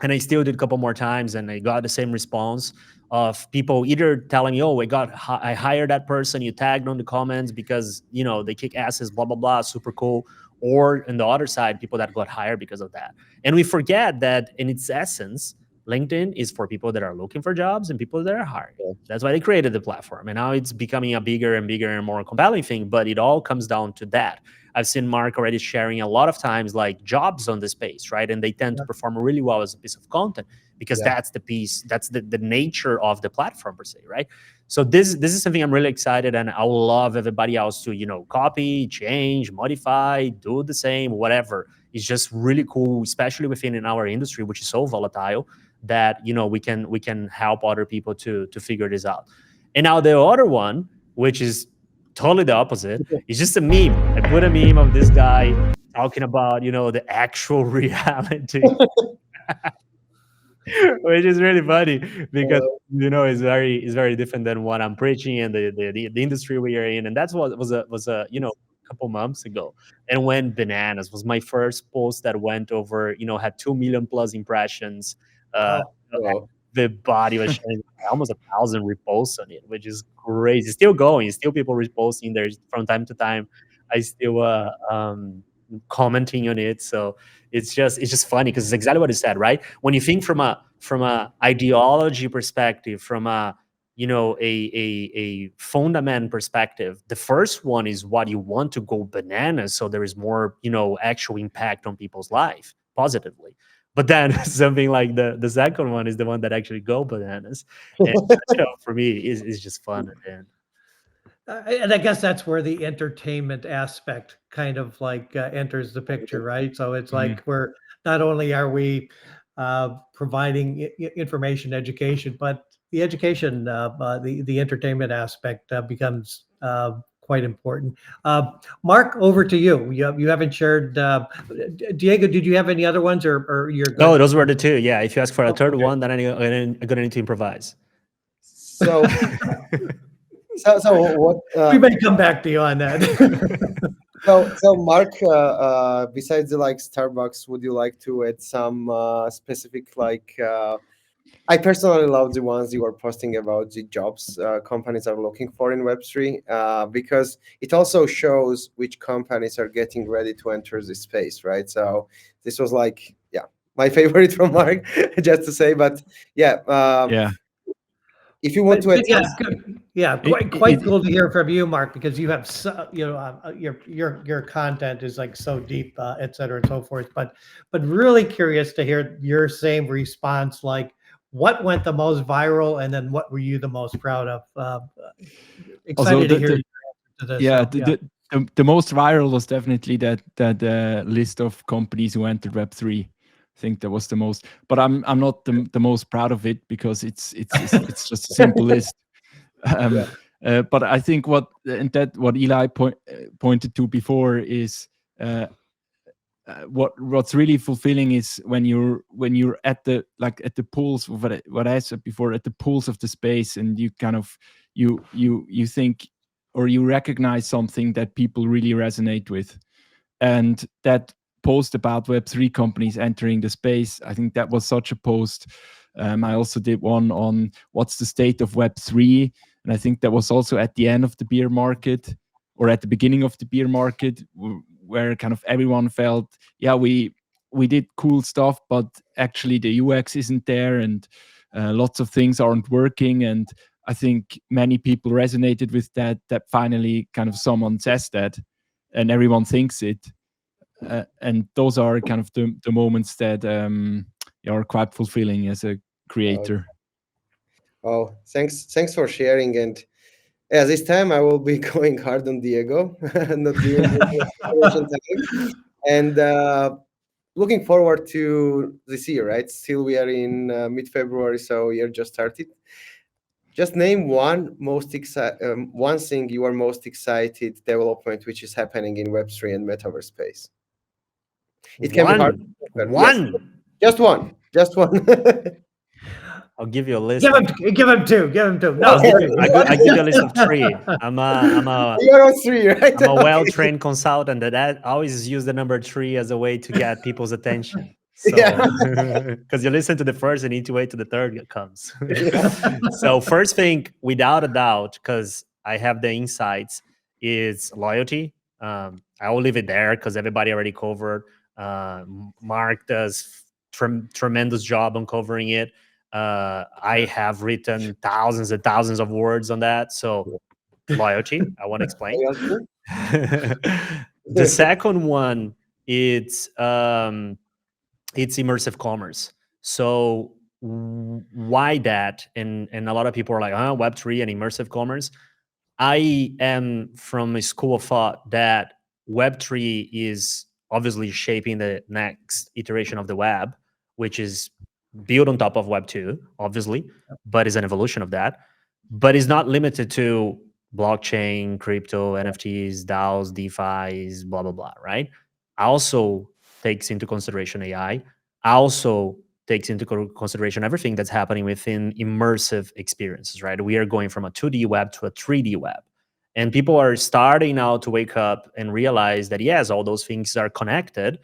And I still did a couple more times and I got the same response of people either telling me, oh, I hired that person, you tagged on the comments because, they kick asses, blah, blah, blah, super cool. Or on the other side, people that got hired because of that. And we forget that in its essence, LinkedIn is for people that are looking for jobs and people that are hiring. That's why they created the platform. And now it's becoming a bigger and bigger and more compelling thing, but it all comes down to that. I've seen Marc already sharing a lot of times like jobs on the space, right? And they tend to perform really well as a piece of content because that's the piece, that's the nature of the platform per se, right? So this is something I'm really excited, and I would love everybody else to, you know, copy, change, modify, do the same, whatever. It's just really cool, especially within in our industry, which is so volatile, that, you know, we can help other people to figure this out. And now the other one, which is totally the opposite, is just a meme. I put a meme of this guy talking about, you know, the actual reality. Which is really funny because, you know, it's very different than what I'm preaching and the industry we are in. And that's what was a you know, a couple months ago. And when bananas was my first post that went over, you know, had 2 million plus impressions. The body was sharing almost 1,000 reposts on it, which is crazy. Still going, still people reposting there from time to time. I still commenting on it. So it's just funny because it's exactly what you said, right? When you think from a ideology perspective, from a, you know, a fundament perspective, the first one is what you want to go bananas, so there is more, you know, actual impact on people's life positively. But then something like the second one is the one that actually go bananas, and you know, for me is just fun. And I guess that's where the entertainment aspect kind of like enters the picture, right? So it's like we're not only are we providing information, education, but the education, the entertainment aspect becomes quite important. Marc, over to you. You haven't shared. Diego, did you have any other ones, or you're good? No, those were the two. Yeah, if you ask for a third one, then I'm gonna need to improvise. So what? We may come back to you on that. So Marc, besides the like Starbucks, would you like to add some specific like? I personally love the ones you were posting about the jobs companies are looking for in Web3 because it also shows which companies are getting ready to enter the space, right? So this was like, my favorite from Marc, just to say, but if you want to add quite cool to hear from you, Marc, because you have you know, your content is like so deep, et cetera and so forth. But really curious to hear your same response, like what went the most viral, and then what were you the most proud of? Excited to hear your answer to this. The most viral was definitely that list of companies who entered Web3. I think that was the most, but I'm not the most proud of it because it's just a simple list. But I think what Ely pointed to before is what's really fulfilling is when you're at the pulse of what I said before, at the pulse of the space, and you kind of you think or you recognize something that people really resonate with, and that post about Web3 companies entering the space, I think that was such a post. I also did one on what's the state of Web3, and I think that was also at the end of the beer market or at the beginning of the beer market, where kind of everyone felt, we did cool stuff, but actually the UX isn't there, and lots of things aren't working. And I think many people resonated with that finally kind of someone says that and everyone thinks it. And those are kind of the moments that are quite fulfilling as a creator. Oh, thanks for sharing. And this time I will be going hard on Diego, not doing time. And looking forward to this year, right? Still, we are in mid-February, so year just started. Just name one thing you are most excited development which is happening in Web3 and Metaverse space. It can be hard. One. Yes. Just one. I'll give you a list. Give him two. No, I give you a list of three. You're on three, right? I'm a well-trained consultant that always use the number 3 as a way to get people's attention. So, because you listen to the first and need to wait till the third comes. So first thing, without a doubt, because I have the insights, is loyalty. I will leave it there because everybody already covered. Marc does tremendous job on covering it. I have written thousands and thousands of words on that. So loyalty, I want to explain. The second one, it's immersive commerce. So why that? And a lot of people are like, Web3 and immersive commerce. I am from a school of thought that Web3 is obviously shaping the next iteration of the web, which is built on top of Web2, obviously, but is an evolution of that. But is not limited to blockchain, crypto, NFTs, DAOs, DeFi's, blah, blah, blah, right? Also takes into consideration AI, also takes into consideration everything that's happening within immersive experiences, right? We are going from a 2D web to a 3D web. And people are starting now to wake up and realize that, yes, all those things are connected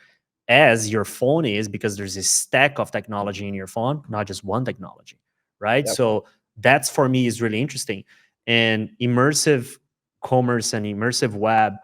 as your phone is, because there's a stack of technology in your phone, not just one technology, right? Yep. So that's, for me, is really interesting. And immersive commerce and immersive web,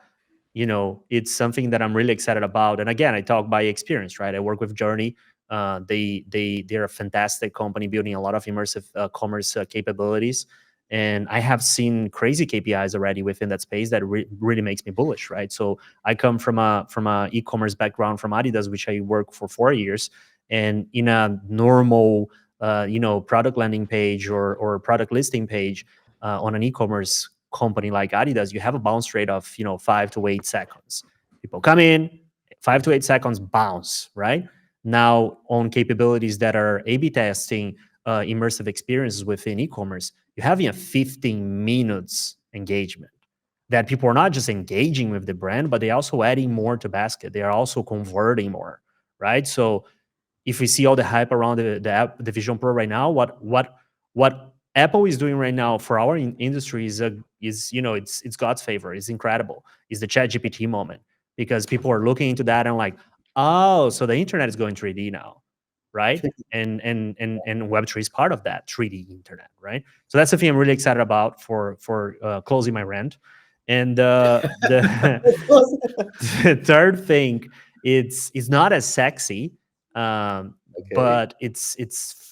it's something that I'm really excited about. And again, I talk by experience, right? I work with Journey. They're a fantastic company building a lot of immersive commerce capabilities, and I have seen crazy KPIs already within that space that really makes me bullish, right? So I come from a e-commerce background from Adidas, which I worked for 4 years, and in a normal product landing page or product listing page on an e-commerce company like Adidas, you have a bounce rate of 5 to 8 seconds. People come in, 5 to 8 seconds bounce, right? Now on capabilities that are A/B testing immersive experiences within e-commerce, you're having a 15 minutes engagement that people are not just engaging with the brand, but they're also adding more to basket. They are also converting more, right? So if we see all the hype around the Vision Pro right now, what Apple is doing right now for our industry is it's God's favor. It's incredible. It's the Chat GPT moment, because people are looking into that and like, oh, so the internet is going 3D now, right? And Web3 is part of that 3D internet, right? So that's the thing I'm really excited about for closing my rant. And the third thing, it's not as sexy, Okay. but it's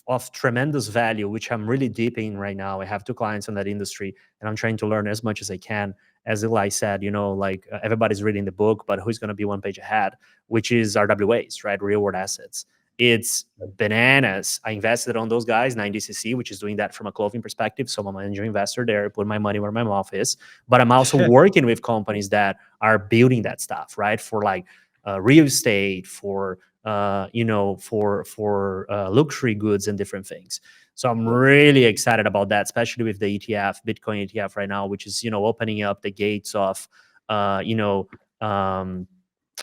of tremendous value, which I'm really deep in right now. I have 2 clients in that industry, and I'm trying to learn as much as I can. As Ely said, everybody's reading the book, but who's going to be one page ahead, which is RWAs, right? Real world assets. It's bananas. I invested on those guys, 9DCC, which is doing that from a clothing perspective. So I'm an angel investor there. I put my money where my mouth is. But I'm also working with companies that are building that stuff, right? For like real estate, for luxury goods and different things. So I'm really excited about that, especially with the ETF, Bitcoin ETF right now, which is opening up the gates of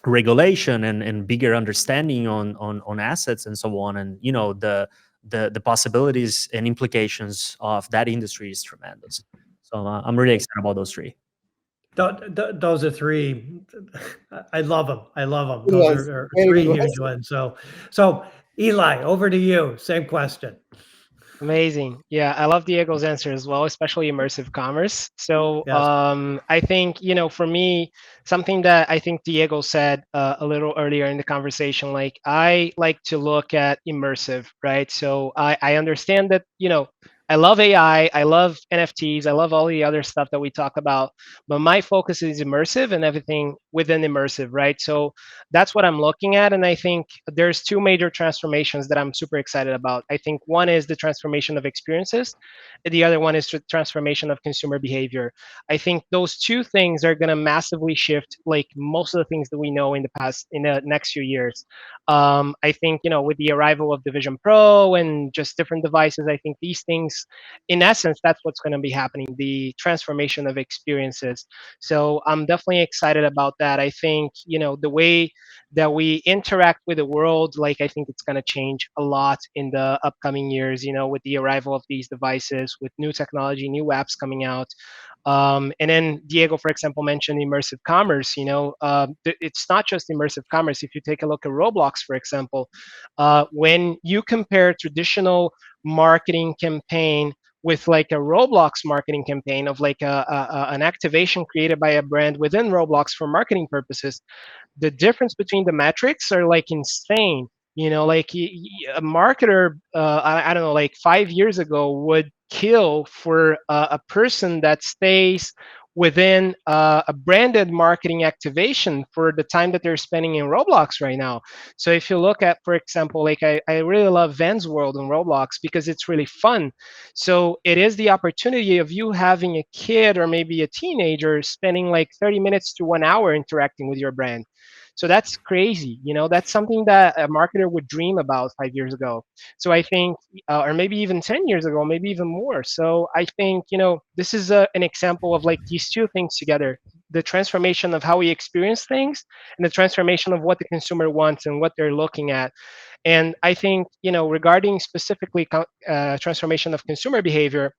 regulation and bigger understanding on assets and so on. And the possibilities and implications of that industry is tremendous. So I'm really excited about those 3. Those are 3. I love them. I love them. Good Those ones. are Very 3 good huge ones. ones. So Ely, over to you. Same question. Amazing. Yeah, I love Diego's answer as well, especially immersive commerce. So Yes. I think, for me, something that I think Diego said a little earlier in the conversation, like I like to look at immersive, right? So I understand that, I love AI, I love NFTs, I love all the other stuff that we talk about, but my focus is immersive and everything within immersive, right? So that's what I'm looking at. And I think there's 2 major transformations that I'm super excited about. I think one is the transformation of experiences, and the other one is the transformation of consumer behavior. I think those 2 things are going to massively shift like most of the things that we know in the next few years. I think, with the arrival of the Vision Pro and just different devices, I think these things, in essence, that's what's going to be happening, the transformation of experiences. So I'm definitely excited about that. I think, the way that we interact with the world, like I think it's going to change a lot in the upcoming years, with the arrival of these devices, with new technology, new apps coming out. And then Diego, for example, mentioned immersive commerce. It's not just immersive commerce. If you take a look at Roblox, for example, when you compare traditional marketing campaign with like a Roblox marketing campaign of like an activation created by a brand within Roblox for marketing purposes, the difference between the metrics are like insane. Like a marketer, I don't know, like 5 years ago would kill for a person that stays within a branded marketing activation for the time that they're spending in Roblox right now. So if you look at, for example, like I really love Van's World on Roblox because it's really fun. So it is the opportunity of you having a kid or maybe a teenager spending like 30 minutes to 1 hour interacting with your brand. So that's crazy. That's something that a marketer would dream about 5 years ago. So I think, or maybe even 10 years ago, maybe even more. So I think, this is an example of like these two things together: the transformation of how we experience things and the transformation of what the consumer wants and what they're looking at. And I think, regarding specifically transformation of consumer behavior,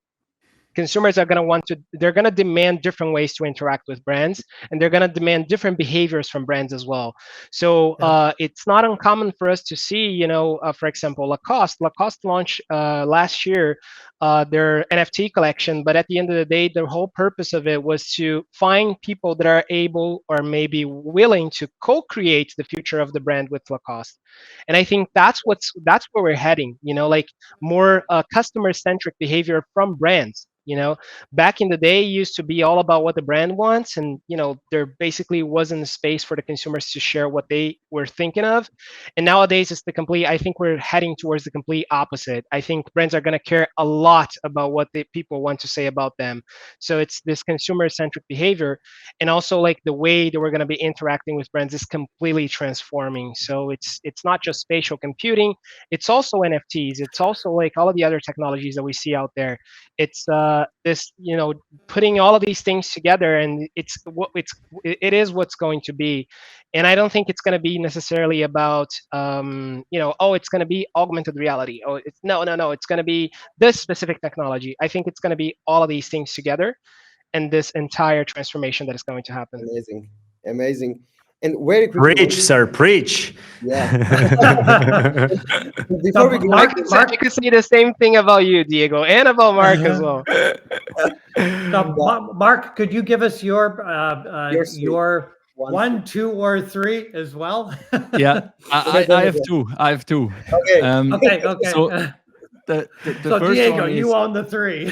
consumers are going to they're going to demand different ways to interact with brands, and they're going to demand different behaviors from brands as well. So it's not uncommon for us to see, for example, Lacoste launched last year their NFT collection, but at the end of the day, the whole purpose of it was to find people that are able or maybe willing to co-create the future of the brand with Lacoste. And I think that's where we're heading, like more customer centric behavior from brands. Back in the day, it used to be all about what the brand wants, and there basically wasn't a space for the consumers to share what they were thinking of. And nowadays, it's the complete. I think we're heading towards the complete opposite. I think brands are going to care a lot about what the people want to say about them. So it's this consumer-centric behavior, and also like the way that we're going to be interacting with brands is completely transforming. So it's not just spatial computing; it's also NFTs. It's also like all of the other technologies that we see out there. It's this, putting all of these things together, and it is what's going to be. And I don't think it's going to be necessarily about it's going to be augmented reality. Oh, it's no, it's going to be this specific technology. I think it's going to be all of these things together, and this entire transformation that is going to happen. Amazing. And very quickly, Preach, sir, preach. Yeah. Before we go, I could say the same thing about you, Diego, and about Marc as well. So, Marc, could you give us your one, two. 2, or 3 as well? Yeah, I have two. Okay. Okay. So the So first Diego, one is, you own the 3.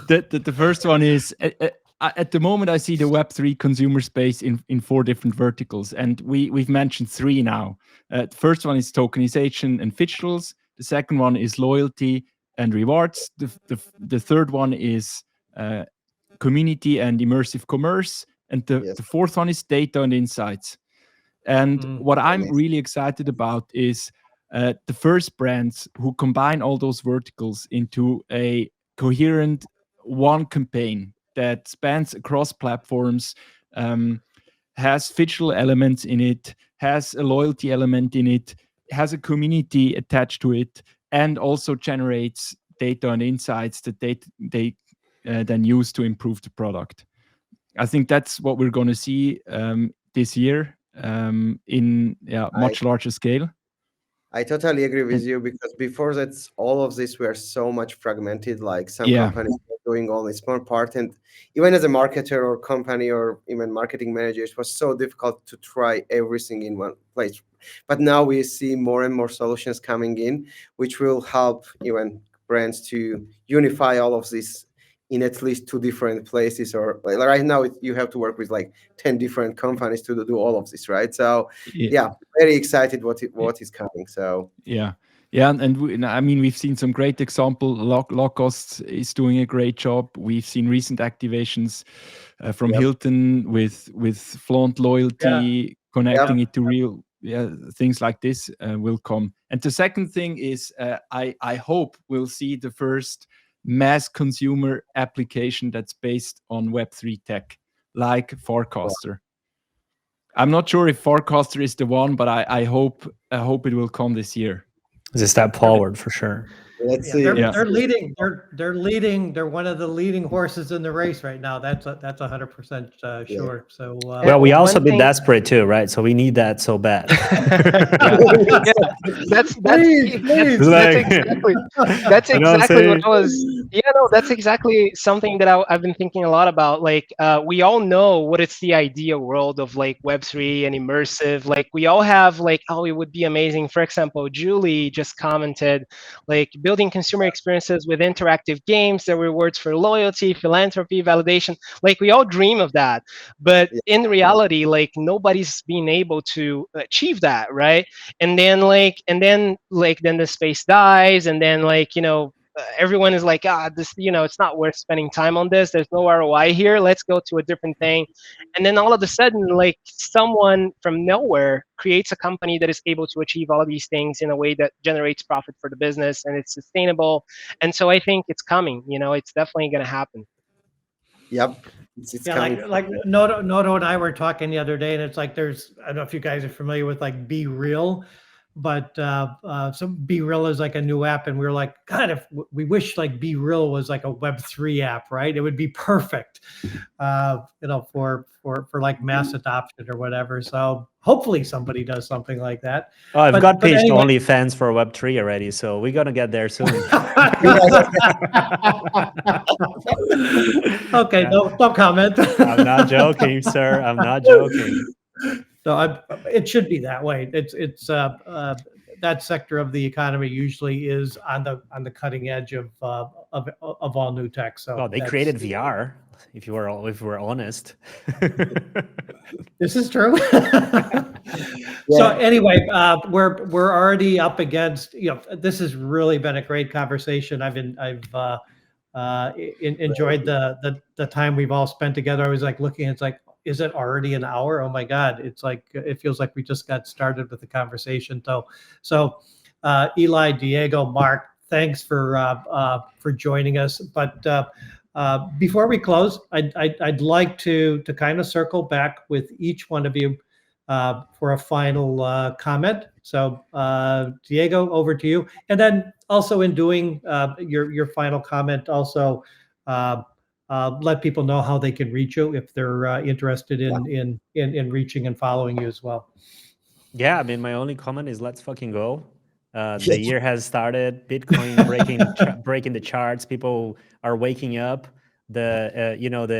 the first one is, at the moment I see the Web3 consumer space in 4 different verticals, and we've mentioned 3 now. The first one is tokenization and digitals. The second one is loyalty and rewards. The third one is community and immersive commerce, and the fourth one is data and insights. And what I'm really excited about is the first brands who combine all those verticals into a coherent one campaign that spans across platforms, has digital elements in it, has a loyalty element in it, has a community attached to it, and also generates data and insights that they then use to improve the product. I think that's what we're going to see this year in much larger scale. I totally agree with you, because before that, all of this were so much fragmented. Like some companies were doing only small part, and even as a marketer or company or even marketing manager, it was so difficult to try everything in one place. But now we see more and more solutions coming in, which will help even brands to unify all of this in at least 2 different places. Or like right now, you have to work with like 10 different companies to do all of this, right? So very excited what is coming. So and I mean, we've seen some great example. Lacoste is doing a great job. We've seen recent activations from Hilton with Flaunt loyalty, connecting it to real things like this will come. And the second thing is, I hope we'll see the first mass consumer application that's based on Web3 tech, like Forecaster. I'm not sure if Forecaster is the one, but I hope it will come this year. It's a step forward for sure. Let's see. They're leading. They're leading. They're one of the leading horses in the race right now. That's 100% sure. So well, we also been desperate too, right? So we need that so bad. That's exactly what I was. That's exactly something that I've been thinking a lot about. Like, we all know what it's the ideal world of like Web3 and immersive. Like, we all have like, oh, it would be amazing. For example, Julie just commented, like, building consumer experiences with interactive games, the rewards for loyalty, philanthropy, validation. Like we all dream of that, but Yeah. in reality, like nobody's been able to achieve that, right? And then the space dies, and then everyone is like, this, it's not worth spending time on this. There's no ROI here. Let's go to a different thing. And then all of a sudden, like someone from nowhere creates a company that is able to achieve all of these things in a way that generates profit for the business and it's sustainable. And so I think it's coming. It's definitely going to happen. Yep. It's Yeah, coming. like Nodo and I were talking the other day, and it's like I don't know if you guys are familiar with like Be Real, but so Be Real is like a new app, and we were like, God, if we wish like Be Real was like a Web3 app, right? It would be perfect, for like mass adoption or whatever. So hopefully somebody does something like that. Oh, I've got pitched anyway. OnlyFans for Web3 already, so we're gonna get there soon. Okay, no comment. I'm not joking, sir. I'm not joking. No, it should be that way. It's that sector of the economy usually is on the cutting edge of all new tech. So Oh, they created VR. If we're honest. This is true. So anyway, we're already up against. This has really been a great conversation. I've enjoyed the time we've all spent together. I was like looking. It's like, is it already an hour? Oh my God! It's like it feels like we just got started with the conversation. So Ely, Diego, Marc, thanks for joining us. But before we close, I'd like to kind of circle back with each one of you for a final comment. So Diego, over to you, and then also in doing your final comment, also let people know how they can reach you if they're interested in reaching and following you as well. Yeah, I mean, my only comment is let's fucking go. The year has started. Bitcoin breaking the charts. People are waking up. The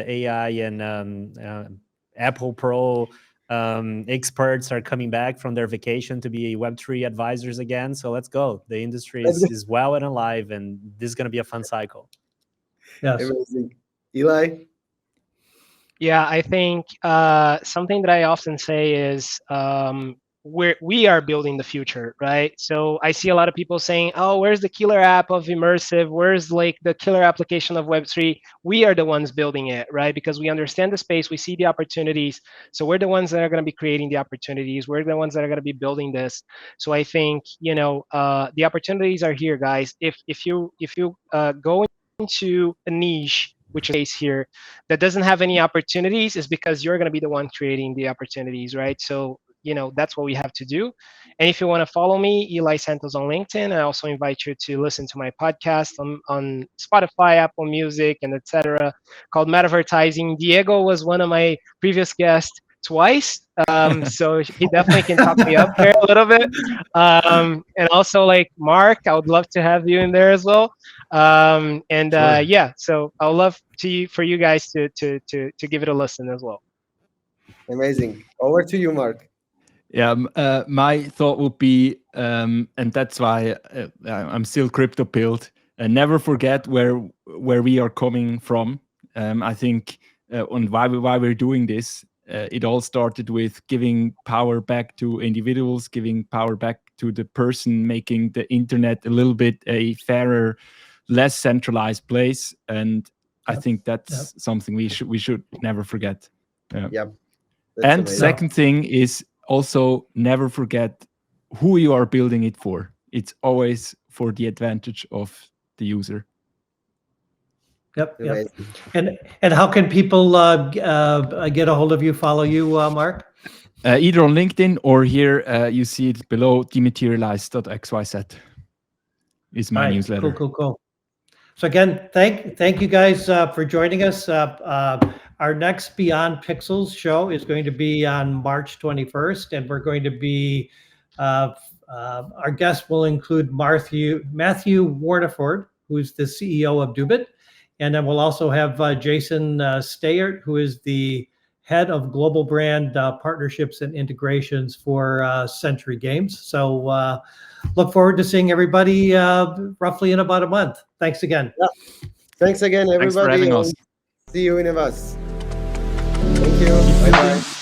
AI and Apple Pro experts are coming back from their vacation to be Web3 advisors again. So let's go. The industry is well and alive, and this is going to be a fun cycle. Yes. Amazing. Ely? Yeah, I think something that I often say is we are building the future, right? So I see a lot of people saying, oh, where's the killer app of immersive? Where's like the killer application of Web3? We are the ones building it, right? Because we understand the space, we see the opportunities. So we're the ones that are going to be creating the opportunities. We're the ones that are going to be building this. So I think, the opportunities are here, guys. If you go into a niche, which is here, that doesn't have any opportunities, is because you're going to be the one creating the opportunities, right? So that's what we have to do. And if you want to follow me, Ely Santos on LinkedIn. I also invite you to listen to my podcast on Spotify, Apple Music, and etc. called Metavertising. Diego was one of my previous guests twice, so he definitely can talk me up there a little bit. And also like Marc, I would love to have you in there as well. Sure. Yeah, so I'd love for you guys to give it a listen as well. Amazing. Over to you, Marc. Yeah, my thought would be, and that's why I'm still crypto pilled. And never forget where we are coming from. I think and why we're doing this. It all started with giving power back to individuals, giving power back to the person, making the internet a little bit a fairer, less centralized place. And I think that's something we should never forget. Yep. And amazing. second thing is also never forget who you are building it for. It's always for the advantage of the user. Yep. And how can people get a hold of you, follow you, Marc? Either on LinkedIn or here you see it below, dematerialize.xyz is my newsletter. Cool. So again, thank you guys for joining us. Our next Beyond Pixels show is going to be on March 21st, and we're going to be, our guests will include Matthew Warneford, who's the CEO of Dubit. And then we'll also have Jason Stayert, who is the head of global brand partnerships and integrations for Century Games. So look forward to seeing everybody roughly in about a month. Thanks again. Yeah. Thanks again, everybody. Thanks for having us. See you in a bus. Thank you. Bye-bye.